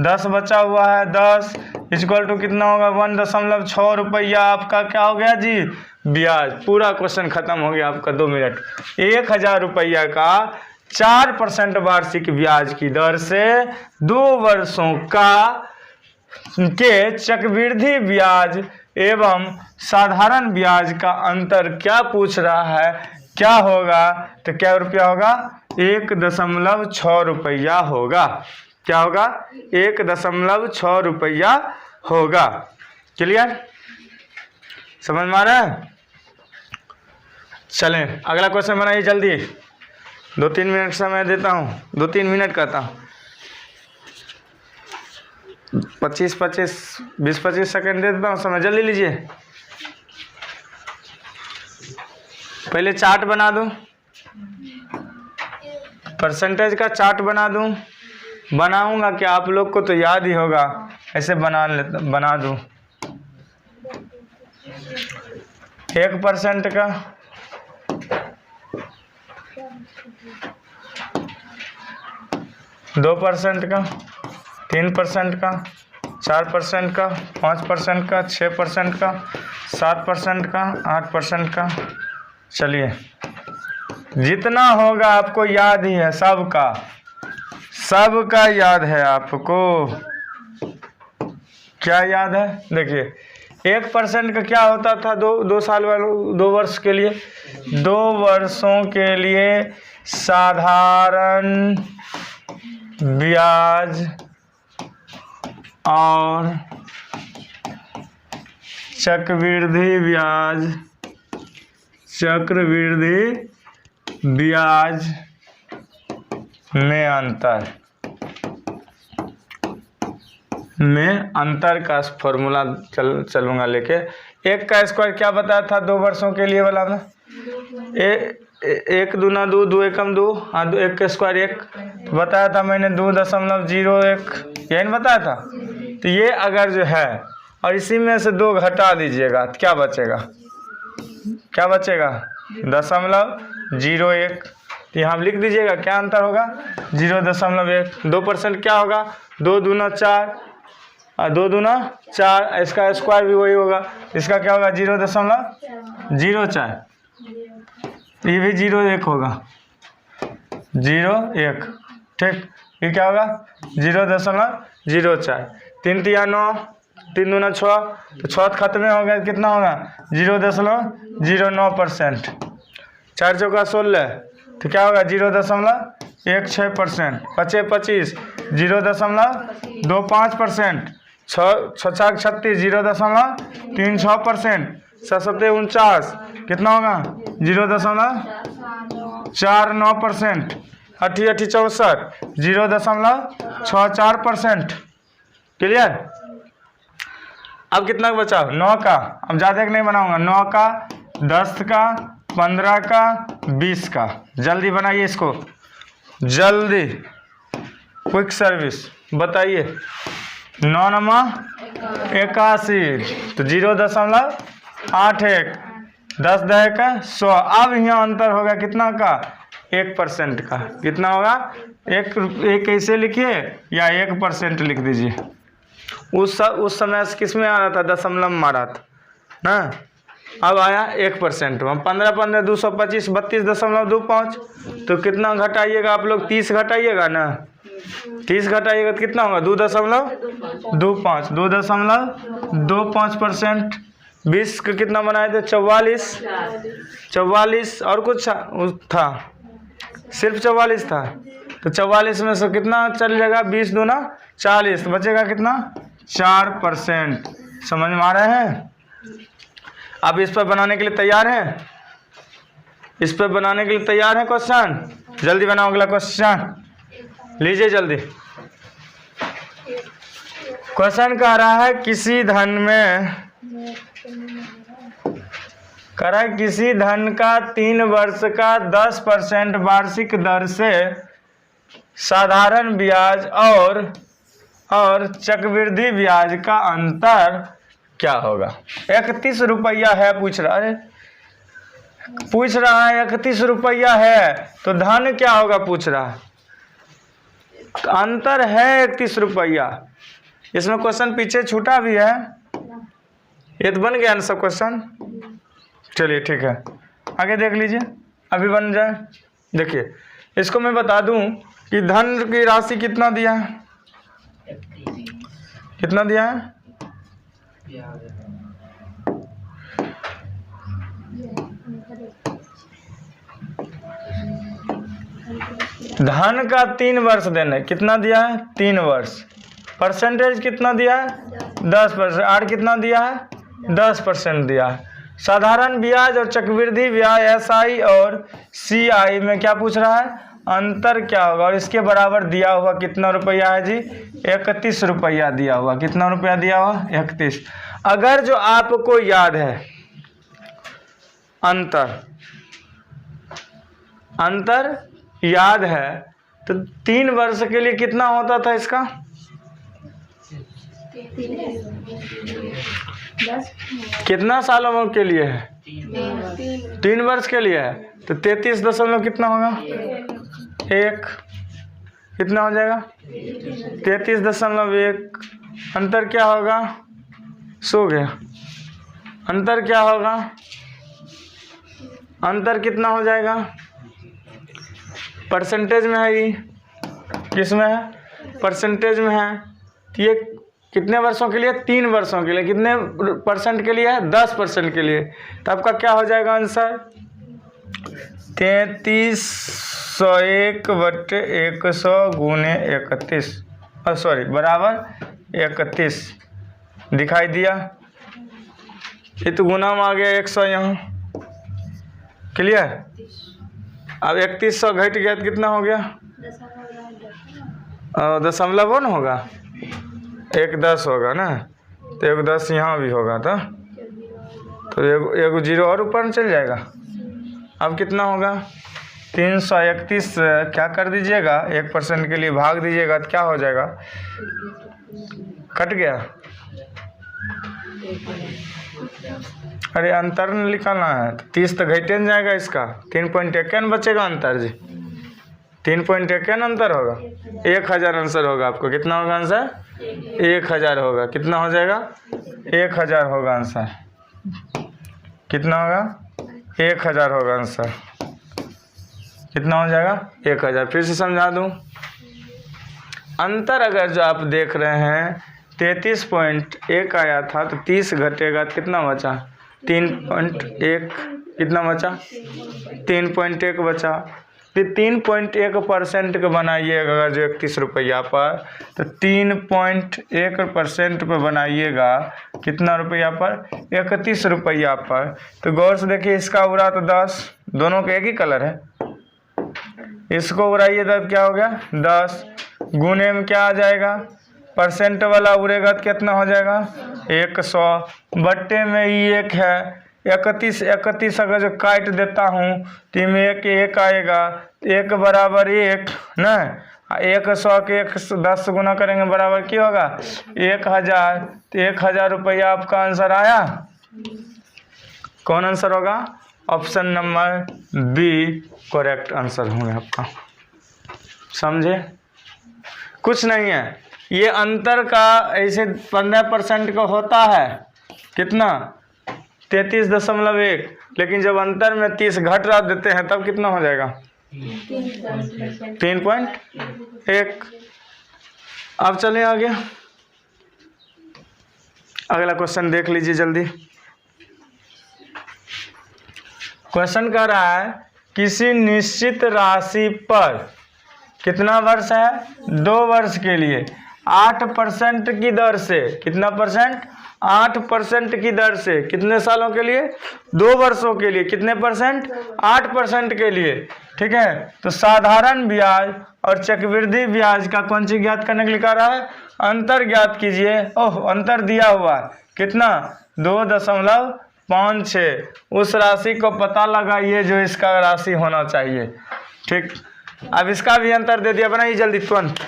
10 बचा हुआ है। 10 इक्वल टू कितना होगा? 1.6 रुपया आपका क्या हो गया जी? ब्याज। पूरा क्वेश्चन खत्म हो गया आपका 2 मिनट। 1000 रुपया का 4% वार्षिक ब्याज की दर से 2 वर्षों का के चक्रवृद्धि ब्याज एवं साधारण ब्याज का अंतर क्या पूछ रहा है, क्या होगा, तो क्या रुपया होगा, 1.6 रुपया होगा। क्या होगा, 1.6 रुपया होगा। क्लियर, समझ में आ रहा है। चलें अगला क्वेश्चन बनाइए जल्दी, 2-3 मिनट समय देता हूँ, 2-3 मिनट कहता हूँ, 20-25 सेकंड दे देता हूँ समय, जल्दी लीजिए। पहले चार्ट बना दूँ, परसेंटेज का चार्ट बना दूँ, बनाऊंगा क्या, आप लोग को तो याद ही होगा, ऐसे बना दूँ। 1% का, 2% का, 3% का, 4% का, 5% का, 6% का, 7% का, 8% का। चलिए जितना होगा आपको याद ही है, सबका याद है आपको। क्या याद है, देखिए 1% का क्या होता था, 2 साल वालों, 2 वर्ष के लिए, 2 वर्षों के लिए साधारण ब्याज और चक्रवृद्धि ब्याज में अंतर का फॉर्मूला चलूंगा लेके। 1 का स्क्वायर क्या बताया था 2 वर्षों के लिए वाला में, 1 दूना 2, 2 एकम 2, हाँ 1 का स्क्वायर 1 बताया था मैंने, 2.01 यही बताया था। तो ये अगर जो है और इसी में से 2 घटा दीजिएगा तो क्या बचेगा, 0.01। तो यहाँ लिख दीजिएगा क्या अंतर होगा, 0.1। 2% क्या होगा, 2 दूना 4 और 2 दूना 4, इसका स्क्वायर भी वही होगा, इसका क्या होगा 0.04, ये भी 0.1 होगा, 0.1 ठीक। ये क्या होगा 0.04, 3 तिया 9, 3 दूना 6, तो 6 खत्म हो गया, कितना होगा 0.09%। 4 चौका 16, तो क्या होगा 0.16%। 5 25, 0.25%। 6 छक 36, 0.36%। 7 7 49, कितना होगा 0.49%। 8 8 64, 0.64%। क्लियर। अब कितना बचा, 9 का, अब ज़्यादा नहीं बनाऊंगा, 9 का, 10 का, 15 का, 20 का। जल्दी बनाइए इसको, जल्दी, क्विक सर्विस बताइए। 9 नमा 81, तो 0.81, 10 दह का 100। अब यहाँ अंतर होगा कितना का, 1% का। कितना होगा, एक ऐसे लिखिए या 1% लिख दीजिए। उस समय किस में आ रहा था, दशमलव में आ रहा था ना, अब आया 1%। 15 15 225, 32.25। तो कितना घटाइएगा आप लोग, 30 घटाइएगा ना, 30 घटाइएगा तो कितना होगा 2.25, 2.25%। 20 का कितना बनाए थे, 44 और कुछ था, सिर्फ 44 था। तो 44 में से कितना चल जाएगा, 20 दूना 40, तो बचेगा कितना 4%। समझ में आ रहे हैं। अब इस पर बनाने के लिए तैयार हैं, इस पर बनाने के लिए तैयार हैं क्वेश्चन, जल्दी बनाओ अगला क्वेश्चन लीजिए जल्दी। क्वेश्चन कह रहा है किसी धन का 3 वर्ष का 10% वार्षिक दर से साधारण ब्याज और चक्रवृद्धि ब्याज का अंतर क्या होगा। 31 रुपया है, पूछ रहा है 31 रुपया है, तो धन क्या होगा पूछ रहा है, अंतर है 31 रुपया। इसमें क्वेश्चन पीछे छूटा भी है, ये तो बन गया ना सब क्वेश्चन। चलिए ठीक है, आगे देख लीजिए, अभी बन जाए। देखिए इसको मैं बता दूं कि धन की राशि कितना दिया है, कितना दिया है, धन का 3 वर्ष देना है, कितना दिया है 3 वर्ष। परसेंटेज कितना दिया है 10%। आर कितना दिया है 10% दिया है। साधारण ब्याज और चक्रवृद्धि ब्याज एसआई और सीआई में क्या पूछ रहा है, अंतर क्या होगा। और इसके बराबर दिया हुआ कितना रुपया है जी 31 रुपया दिया हुआ। कितना रुपया दिया हुआ 31। अगर जो आपको याद है अंतर याद है तो 3 वर्ष के लिए कितना होता था इसका 10 कितना सालों के लिए है 3 वर्ष के लिए है तो 33 दशमलव कितना होगा 1 कितना हो जाएगा 33.1। अंतर क्या होगा सो गया। अंतर क्या होगा अंतर कितना हो जाएगा परसेंटेज में है ये किसमें है परसेंटेज में है। ये कितने वर्षों के लिए 3 वर्षों के लिए कितने परसेंट के लिए है 10% के लिए। तो आपका क्या हो जाएगा आंसर 3301/100 गुने 31 सॉरी बराबर 31 दिखाई दिया। ये तो गुना में आ गया 100 यहाँ क्लियर। अब 3100 घट गया तो कितना हो गया दशमलव वन होगा 1 10 होगा ना तो 1 10 यहाँ भी होगा तो एगो जीरो और ऊपर में चल जाएगा। अब कितना होगा 331 क्या कर दीजिएगा 1% के लिए भाग दीजिएगा तो क्या हो जाएगा कट गया। अरे अंतर निकालना है 30 तो घटे न जाएगा इसका 3.51 बचेगा अंतर जी 3.51 अंतर होगा 1000 आंसर होगा आपको। कितना होगा आंसर 1000 होगा। कितना हो जाएगा 1000 होगा आंसर। कितना होगा 1000 होगा आंसर। कितना हो जाएगा 1000। फिर से समझा दूं अंतर अगर जो आप देख रहे हैं 33.1 आया था तो 30 घटेगा तो कितना बचा 3.1 कितना बचा 3.1 बचा। तो 3.1% का बनाइएगा अगर जो 31 रुपया पर तो 3.1% पर बनाइएगा कितना रुपया पर 31 रुपया पर। तो गौर से देखिए इसका उड़ा तो 10 दोनों का एक ही कलर है। इसको उड़ाइए तो क्या हो गया 10 गुने में क्या आ जाएगा परसेंट वाला उड़ेगा तो कितना हो जाएगा 100 बट्टे में ही 1 है 31 अगर जो काट देता हूँ तो में 1 आएगा 1 बराबर 1 ना 100 के 10 गुना करेंगे बराबर क्या होगा 1000। तो 1000 रुपया आपका आंसर आया। कौन आंसर होगा option number B correct answer होगा आपका। समझे कुछ नहीं है ये अंतर का ऐसे 15% का होता है कितना 33.1 लेकिन जब अंतर में 30 घट रहा देते हैं तब कितना हो जाएगा 3.1। अब चलें आगे अगला क्वेश्चन देख लीजिए जल्दी। क्वेश्चन कह रहा है किसी निश्चित राशि पर कितना वर्ष है 2 वर्ष के लिए 8% की दर से कितना परसेंट 8% की दर से कितने सालों के लिए 2 वर्षों के लिए कितने परसेंट 8% के लिए। ठीक है तो साधारण ब्याज और चक्रवृद्धि ब्याज का कौन सी ज्ञात करने के लिए कह रहा है अंतर ज्ञात कीजिए। ओह अंतर दिया हुआ कितना 2.56 उस राशि को पता लगाइए जो इसका राशि होना चाहिए। ठीक अब इसका भी अंतर दे दिया बनाइए जल्दी तुरंत।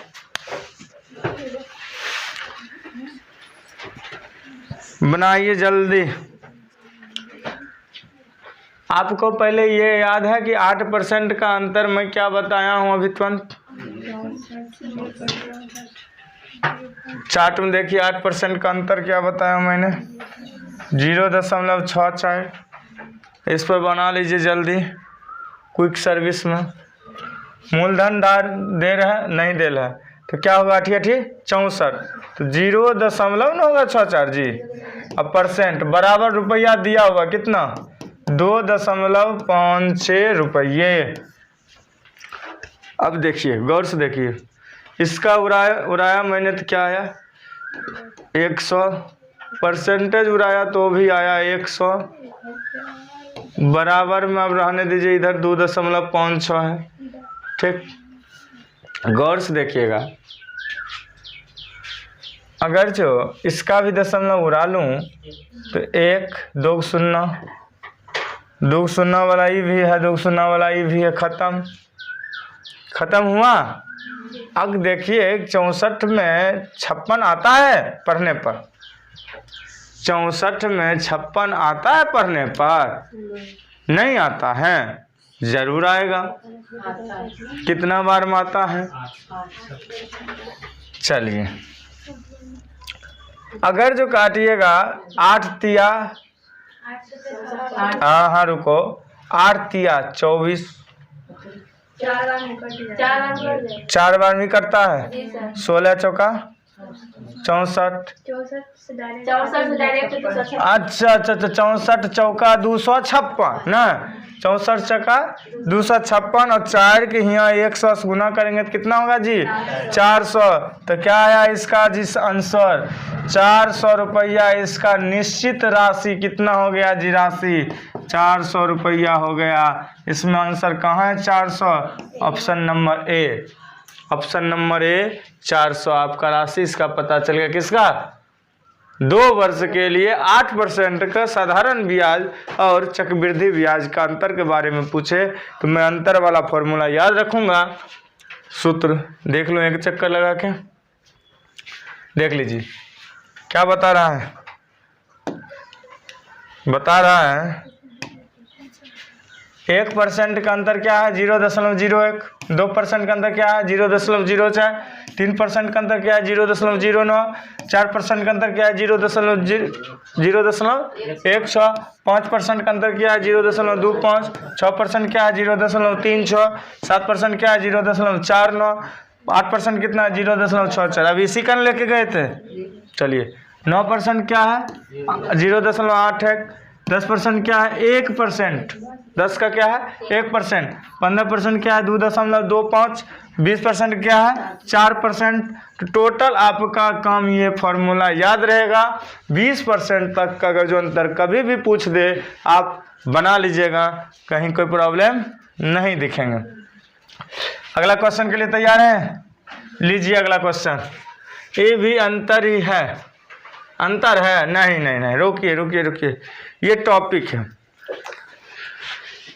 बनाइए जल्दी। आपको पहले ये याद है कि 8% का अंतर मैं क्या बताया हूं अभी तुरंत चार्ट में देखिए 8% का अंतर क्या बताया मैंने 0.64। इस पर बना लीजिए जल्दी क्विक सर्विस में। मूलधन दे रहा है नहीं दे रहा है तो क्या होगा 64 तो 0.64 जी। अब परसेंट बराबर रुपया दिया हुआ कितना 2.56 रुपये। अब देखिए, गौर से देखिए, इसका उड़ाया मैंने तो क्या आया 100, परसेंटेज उड़ाया तो भी आया 100, बराबर में अब रहने दीजिए, इधर 2.56 है। ठीक, गौर से देखिएगा, अगर जो इसका भी दशमलव उड़ा लूँ तो 1 2 0, 2 0 वाला ही भी है, 2 0 वाला ही भी है, खत्म हुआ। अब देखिए 64 में 56 आता है पढ़ने पर, 64 में 56 आता है पढ़ने पर? नहीं आता है, जरूर आएगा। कितना बार में आता है? चलिए, अगर जो काटिएगा 8 तिया, हाँ रुको, 8 तिया 24, 4 बार भी करता है। 16 चौका 64, अच्छा, 64 चौका 256 ना, 64 चौका 256 और 4 के यहाँ 100 से गुना करेंगे तो कितना होगा जी? 400। तो क्या आया इसका जिस आंसर? 400 रुपया इसका निश्चित राशि कितना हो गया जी? राशि 400 रुपया हो गया। इसमें आंसर कहाँ है? 400, option number A, option number A 400 आपका राशि। इसका पता चल गया किसका? 2 वर्ष के लिए 8% का साधारण ब्याज और चक्रवृद्धि ब्याज का अंतर के बारे में पूछे तो मैं अंतर वाला फॉर्मूला याद रखूंगा। सूत्र देख लो, एक चक्कर लगा के देख लीजिए क्या बता रहा है। बता रहा है 1% का अंतर क्या है? 0.01। 2% का अंतर क्या है? 0.04। 3% का अंतर क्या है? 0.09। 4% का अंतर क्या है? 0.16। 5% का अंतर क्या है? 0.25। 6% क्या है? 0.36। 7% क्या है? 0.49। 8% कितना है? 0.64। अब इसी का लेके गए थे। चलिए, 9% क्या है? 0.81। 10% क्या है? 1%। 10 का क्या है? 1%। 15% क्या है? 2.25। 20% क्या है? 4%। तो टोटल आपका काम ये फॉर्मूला याद रहेगा। 20% तक का अगर जो अंतर कभी भी पूछ दे आप बना लीजिएगा, कहीं कोई प्रॉब्लम नहीं दिखेंगे। अगला क्वेश्चन के लिए तैयार हैं? लीजिए अगला क्वेश्चन। ये भी अंतर ही है। अंतर है? नहीं, रुकिए, ये टॉपिक है।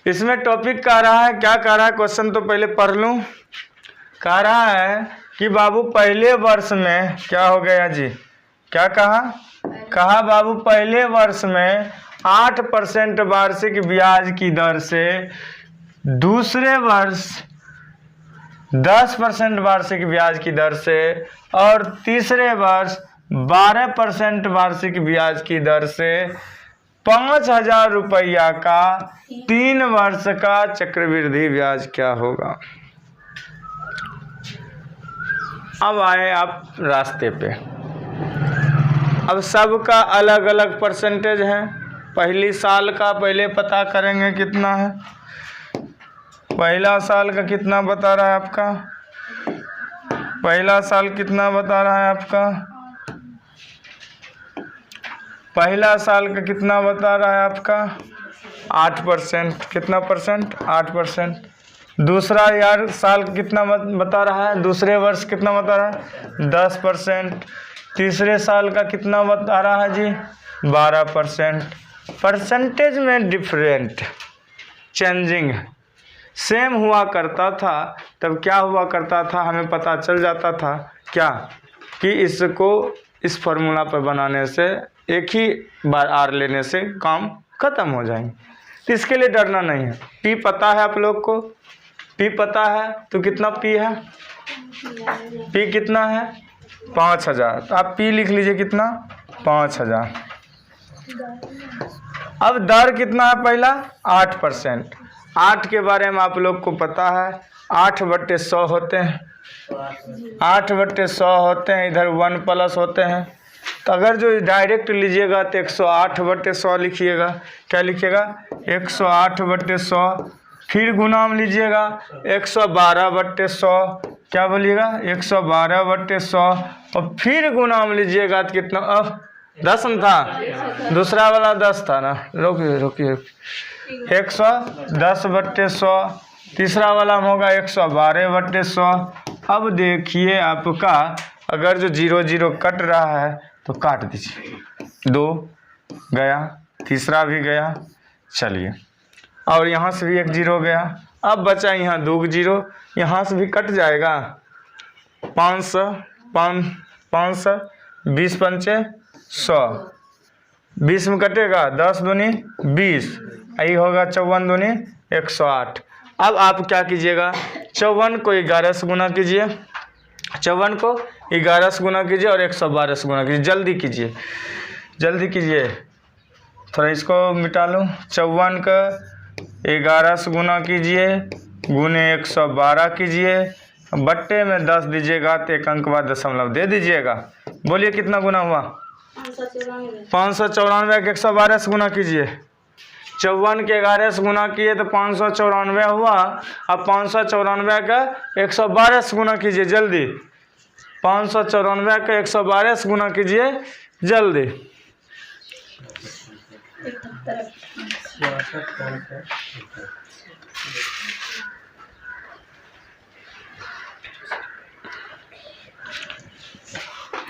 इसमें टॉपिक कह रहा है, क्या कह रहा है क्वेश्चन तो पहले पढ़ लूं। कह रहा है कि बाबू पहले वर्ष में क्या हो गया जी? क्या कहा बाबू पहले वर्ष में 8% वार्षिक ब्याज की दर से, दूसरे वर्ष 10% वार्षिक ब्याज की दर से और तीसरे वर्ष 12% वार्षिक ब्याज की दर से 5,000 रुपया का 3 वर्ष का चक्रवृद्धि ब्याज क्या होगा? अब आए आप रास्ते पे। अब सबका अलग अलग परसेंटेज है। पहली साल का पहले पता करेंगे कितना है। पहला साल का कितना बता रहा है आपका? पहला साल कितना बता रहा है आपका? पहला साल का कितना बता रहा है आपका? 8%। कितना परसेंट? 8%। दूसरा यार साल कितना बता रहा है? दूसरे वर्ष कितना बता रहा है? 10%। तीसरे साल का कितना बता रहा है जी? 12%। परसेंटेज में डिफरेंट चेंजिंग सेम हुआ करता था। तब क्या हुआ करता था? हमें पता चल जाता था क्या कि इसको इस फॉर्मूला पर बनाने से एक ही बार आर लेने से काम खत्म हो जाएंगे। तो इसके लिए डरना नहीं है। पी पता है आप लोग को? पी पता है तो कितना पी है? पी कितना है? 5,000। तो आप पी लिख लीजिए कितना? 5,000। अब दर कितना है? पहला 8%। 8 के बारे में आप लोग को पता है, 8/100 होते हैं। 8/100 होते हैं। इधर 1 प्लस होते हैं। तो अगर जो डायरेक्ट लीजिएगा तो 108/100 लिखिएगा। क्या लिखिएगा? 108/100 फिर गुना में लीजिएगा 112/100, क्या बोलिएगा 112/100, और फिर गुना में लीजिएगा तो कितना 10 न था, दूसरा वाला 10 था ना, रोकिए रोकिए 110/100, तीसरा वाला में होगा 112/100। अब देखिए आपका अगर जो 0 0 कट रहा है तो काट दीजिए, 2 गया, तीसरा भी गया, चलिए, और यहाँ से भी 1 0 गया। अब बचा यहाँ 2 0, यहाँ से भी कट जाएगा 500, 500, 20 पंचे 100, 20 में कटेगा 10 दूनी 20, यही होगा 54 दूनी 108। अब आप क्या कीजिएगा, 54 को 11 से गुना कीजिए, 54 को 11 से गुना कीजिए और 112 से गुना कीजिए, जल्दी कीजिए जल्दी कीजिए, थोड़ा इसको मिटा लूँ। 54 का 11 से गुना कीजिए, गुने 112 कीजिए, बट्टे में 10 दीजिएगा तो एक अंक बाद दशमलव दे दीजिएगा। बोलिए कितना गुना हुआ, 594 के 112 से गुना कीजिए, 54 के 11 से गुना किए तो 594 हुआ। अब 594 का 112 से गुना कीजिए जल्दी, 594 का 112 से गुना कीजिए जल्दी।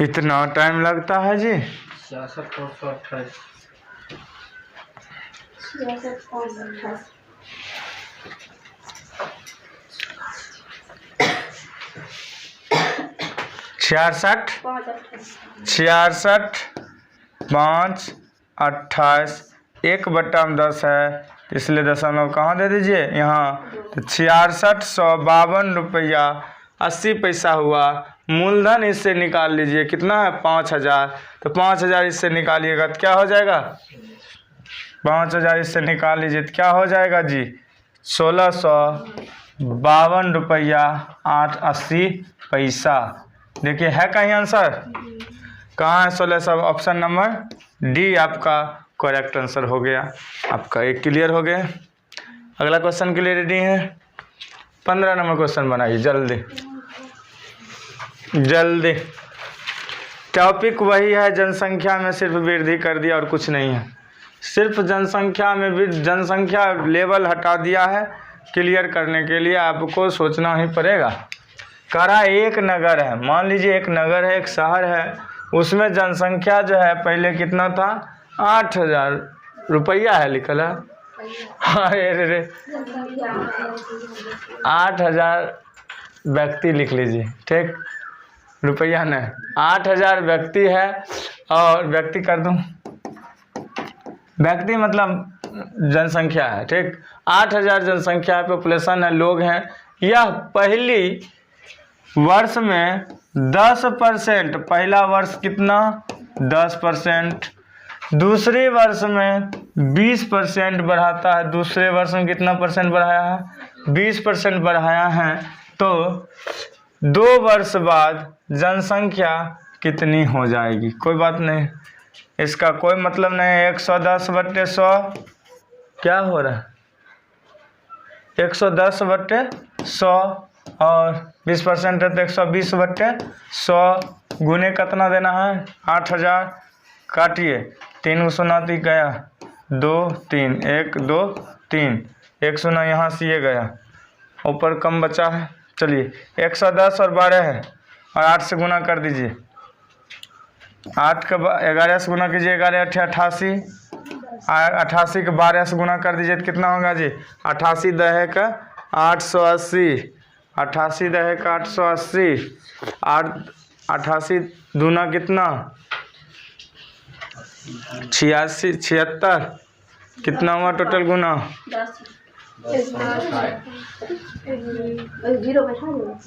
इतना टाइम लगता है जी, 66,528। 66 5 28, 1/10 है, इसलिए दशमलव कहाँ दे दीजिए यहाँ, तो 6652 रुपया 80 पैसा हुआ। मूलधन इससे निकाल लीजिए, कितना है 5000, तो 5000 इससे निकालिएगा तो क्या हो जाएगा, 5000 इससे निकाल लीजिए तो क्या हो जाएगा जी, 1652 रुपया 80 पैसा। देखिए है कहीं आंसर, कहाँ है 1600, ऑप्शन नंबर डी आपका करेक्ट आंसर हो गया। आपका एक क्लियर हो गया। अगला क्वेश्चन के लिए रेडी है, 15 नंबर क्वेश्चन बनाइए जल्दी जल्दी। टॉपिक वही है, जनसंख्या में सिर्फ वृद्धि कर दिया और कुछ नहीं है, सिर्फ जनसंख्या में भी जनसंख्या लेवल हटा दिया है। क्लियर करने के लिए आपको सोचना ही पड़ेगा। करा एक नगर है, मान लीजिए एक नगर है, एक शहर है, उसमें जनसंख्या जो है पहले कितना था, 8000 रुपया है लिखल है, अरे रे 8000 व्यक्ति लिख लीजिए, ठीक, रुपया नहीं, 8000 व्यक्ति है, और व्यक्ति कर दूं, व्यक्ति मतलब जनसंख्या है, ठीक, 8000 जनसंख्या है, पॉपुलेशन है, लोग हैं। यह पहली वर्ष में 10%, पहला वर्ष कितना 10%, दूसरे वर्ष में 20% बढ़ाता है, दूसरे वर्ष में कितना परसेंट बढ़ाया है, 20% बढ़ाया है। तो 2 वर्ष बाद जनसंख्या कितनी हो जाएगी, कोई बात नहीं, इसका कोई मतलब नहीं है। 110/100 क्या हो रहा है, 110/100 और 20% है तो 120/100, गुने कितना देना है 8000, काटिए 3 सुनाती गया 2 3, 1 2 3, 1 सुना यहाँ से ये गया, ऊपर कम बचा है। चलिए 110 और 12 है, और 8 से गुना कर दीजिए, 8 का 11 से गुना कीजिए, 11 8 88, 88 के 12 से गुना कर दीजिए तो कितना होगा जी, 88 दहे का 880, 88 दहे का 880, 88 दूना कितना 86, 76, कितना हुआ टोटल गुना,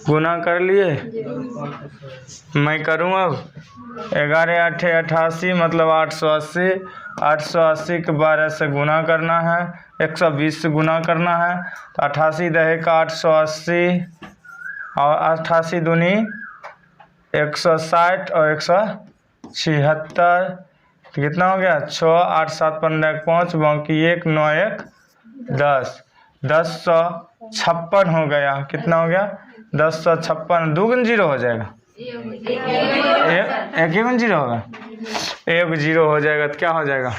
गुना कर लिए, मैं करूँ अब, 11 8 88 मतलब 880, 880 के 12 से गुना करना है, 120 से गुना करना है, तो 88 दहे का 880 और 88 दूनी 160 और 176, कितना हो गया 6 8 7 15 5, बाकी 1 9 1 10, 1056 हो गया। कितना हो गया? 1056। 2 गुना 0 हो जाएगा, एक ही गुना 0 होगा, 1 0 हो जाएगा तो क्या हो जाएगा?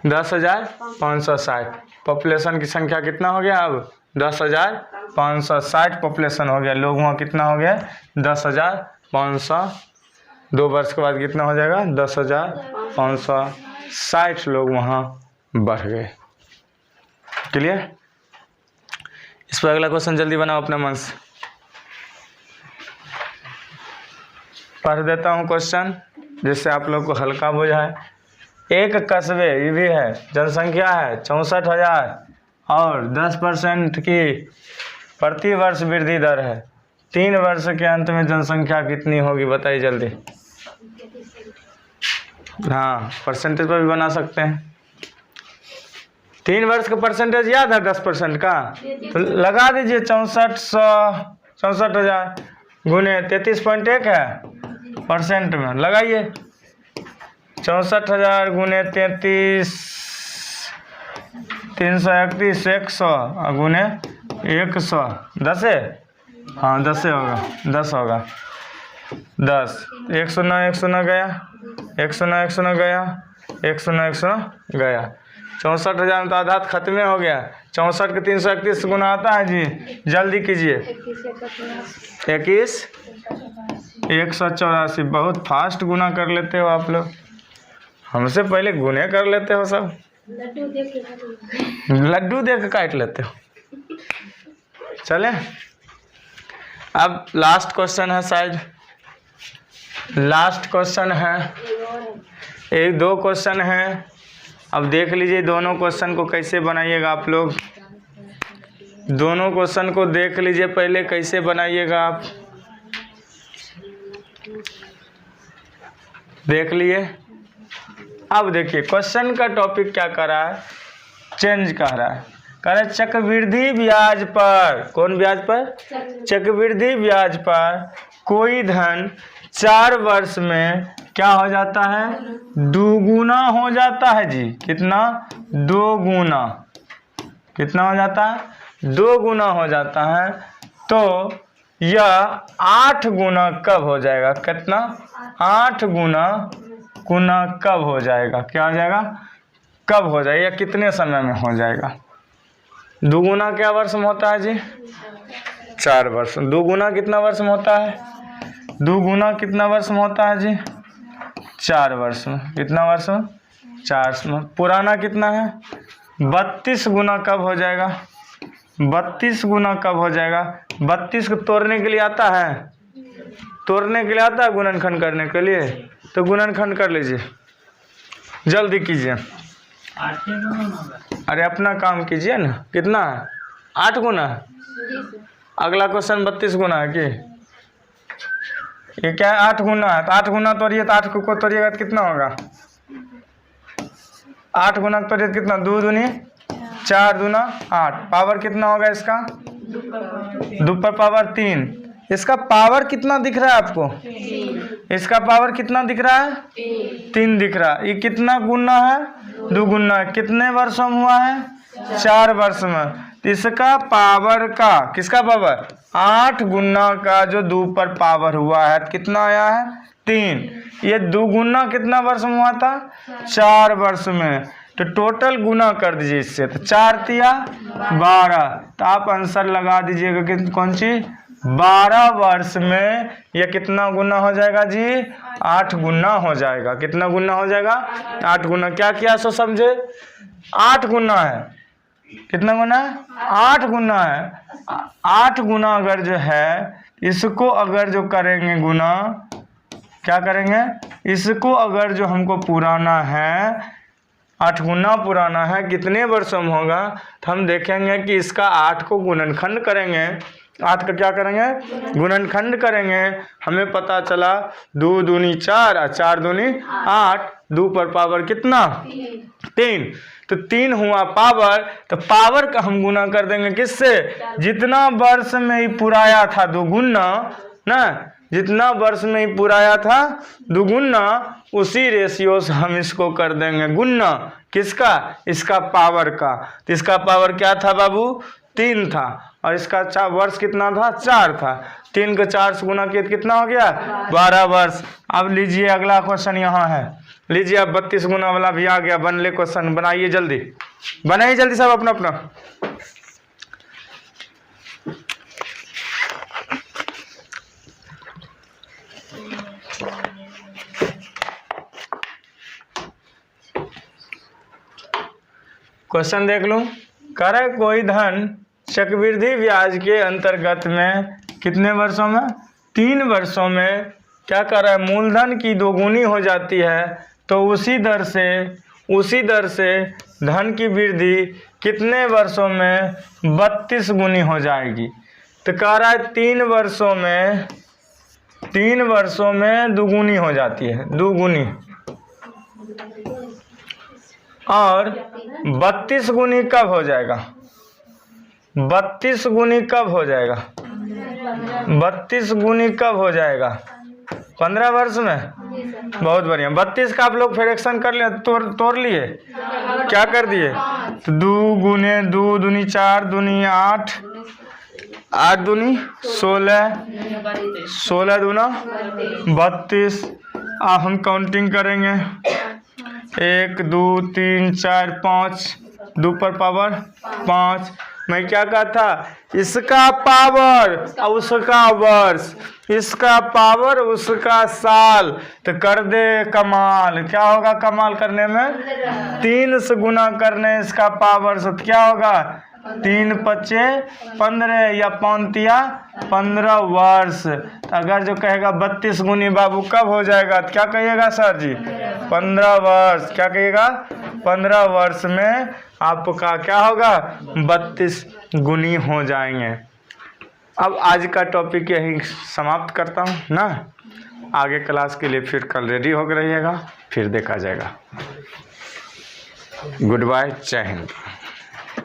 10,560। पॉपुलेशन की संख्या कितना हो गया? अब 10,560 पॉपुलेशन हो गया। लोग वहाँ कितना हो गया? 10,500। 2 वर्ष के बाद कितना हो जाएगा? 10,560 लोग वहाँ बढ़ गए। क्लियर? इस पर अगला क्वेश्चन जल्दी बनाओ अपने मन से। पढ़ देता हूँ क्वेश्चन जिससे आप लोग को हल्का बुझाए। एक कस्बे, ये भी है, जनसंख्या है 64,000 और 10% की प्रति वर्ष वृद्धि दर है। 3 वर्ष के अंत में जनसंख्या कितनी होगी? बताइए जल्दी। हाँ, परसेंटेज पर भी बना सकते हैं। 3 वर्ष का परसेंटेज याद है 10% का? तो लगा दीजिए 64,000 गुने 33.1 है परसेंट में, लगाइए 64,000 गुने 33, 331, 100 गुने 100, 10 है? हाँ 10 होगा, 10 होगा। 10, 1 0 1 0 गया, 1 0 1 0 गया, 1 0 1 0 गया। 64,000 में तो आधा खत्म हो गया। 64 के 331 गुना आता है जी, जल्दी कीजिए। 21 184। बहुत फास्ट गुना कर लेते हो आप लोग, हमसे पहले गुने कर लेते हो सब। लड्डू देख काट लेते हो। चले, अब लास्ट क्वेश्चन है, शायद लास्ट क्वेश्चन है। 1-2 क्वेश्चन है, अब देख लीजिए दोनों क्वेश्चन को कैसे बनाइएगा आप लोग। दोनों क्वेश्चन को देख लीजिए पहले कैसे बनाइएगा आप। देख लिए? अब देखिए क्वेश्चन का टॉपिक क्या कर रहा है? चेंज कर रहा है। कह रहा है चक्रवृद्धि ब्याज पर, कौन ब्याज पर? चक्रवृद्धि ब्याज पर कोई धन 4 वर्ष में क्या हो जाता है? 2 गुना हो जाता है जी। कितना? 2 गुना। कितना हो जाता है? 2 गुना हो जाता है। तो यह 8 गुना कब हो जाएगा? कितना? 8 गुना कब हो जाएगा? क्या हो जाएगा? कब हो जाएगा या कितने समय में हो जाएगा? 2 गुना क्या वर्ष में होता है जी? 4 वर्ष। 2 गुना कितना वर्ष में होता है? 2 गुना कितना वर्ष में होता है जी? 4 वर्ष में। कितना वर्ष में? 4 में। पुराना कितना है? 32 गुना कब हो जाएगा? 32 गुना कब हो जाएगा? 32 को तोड़ने के लिए आता है? तोड़ने के लिए आता है गुणनखंड करने के लिए? तो गुणनखंड कर लीजिए, जल्दी कीजिए। अरे अपना काम कीजिए ना। कितना है? 8 गुना। अगला क्वेश्चन 32 गुना है कि ये क्या है? 8 गुना है। तो 8 गुना तोड़िए, तो 8 को तोड़िएगा तो कितना होगा? 8 गुना तोड़िए तो कितना? 2 दूनी 4 दूना 8। पावर कितना होगा इसका? 2 पर पावर 3। इसका पावर कितना दिख रहा है आपको? इसका पावर कितना दिख रहा है? 3 दिख रहा है। ये कितना गुना है? 2 गुना है। कितने वर्षों में हुआ है? 4 वर्ष में। तो इसका पावर का, किसका पावर? 8 गुना का जो 2 पर पावर हुआ है कितना आया है? 3। ये 2 गुना कितना वर्ष में हुआ था? 4 वर्ष में। तो टोटल गुना कर दीजिए इससे, तो 4 तिया 12। तो आप आंसर लगा दीजिएगा कि कौन सी? 12 वर्ष में यह कितना गुना हो जाएगा जी? 8 गुना हो जाएगा। कितना गुना हो जाएगा? 8 गुना। क्या किया सो समझे? 8 गुना है। कितना गुना है? 8 गुना है। 8 गुना अगर जो है, इसको अगर जो करेंगे गुना, क्या करेंगे? इसको अगर जो हमको पुराना है, 8 गुना पुराना है, कितने वर्षों में होगा? तो हम देखेंगे कि इसका 8 को गुणनखंड करेंगे। 8 का क्या करेंगे? गुणनखंड करेंगे। हमें पता चला 2 दूनी 4 और 4 दूनी 8। 2 पर पावर कितना? 3। तो 3 हुआ पावर। तो पावर का हम गुना कर देंगे किससे? जितना वर्ष में ही पुराया था 2 गुना ना, जितना वर्ष में ही पुराया था दुगुना उसी रेशियो से हम इसको कर देंगे गुना। किसका? इसका पावर का। तो इसका पावर क्या था बाबू? 3 था और इसका वर्ष कितना था? 4 था। 3 को 4 से गुना किया कितना हो गया? 12 वर्ष। अब लीजिए अगला क्वेश्चन यहाँ है, लीजिए अब 32 गुना वाला भी आ गया। बनले क्वेश्चन बनाइए जल्दी, बनाइए जल्दी सब अपना अपना। क्वेश्चन देख लूं। कह रहा है कोई धन चक्रवृद्धि ब्याज के अंतर्गत में कितने वर्षों में? 3 वर्षों में क्या कर रहा है? मूलधन की दोगुनी हो जाती है तो उसी दर से धन की वृद्धि कितने वर्षों में 32 गुनी हो जाएगी। तो कह रहा है 3 वर्षों में दुगुनी हो जाती है, दुगुनी। और 32 गुनी कब हो जाएगा? 32 गुनी कब हो जाएगा? 32 गुनी कब हो जाएगा? 15 वर्ष में। बहुत बढ़िया। 32 का आप लोग फ्रैक्शन कर लिए, तोड़ लिए, क्या कर दिए? तो 2 गुने 2 दूनी 4 दूनी 8, 8 दूनी 16, 16 दूना 32। अब हम काउंटिंग करेंगे 1 2 3 4 5, 2 पर पावर 5। मैं क्या कहा था? इसका पावर और उसका वर्ष, इसका पावर उसका साल। तो कर दे कमाल। क्या होगा कमाल करने में? 3 से गुना करने इसका पावर से क्या होगा? 3 पच्चे 15 या 15 वर्ष। अगर जो कहेगा 32 गुनी बाबू कब हो जाएगा तो क्या कहिएगा सर जी? 15 वर्ष। क्या कहिएगा? 15 वर्ष में आपका क्या होगा? 32 गुनी हो जाएंगे। अब आज का टॉपिक यही समाप्त करता हूँ ना। आगे क्लास के लिए फिर कल रेडी होकर रहिएगा, फिर देखा जाएगा। गुड बाय, जय हिंद।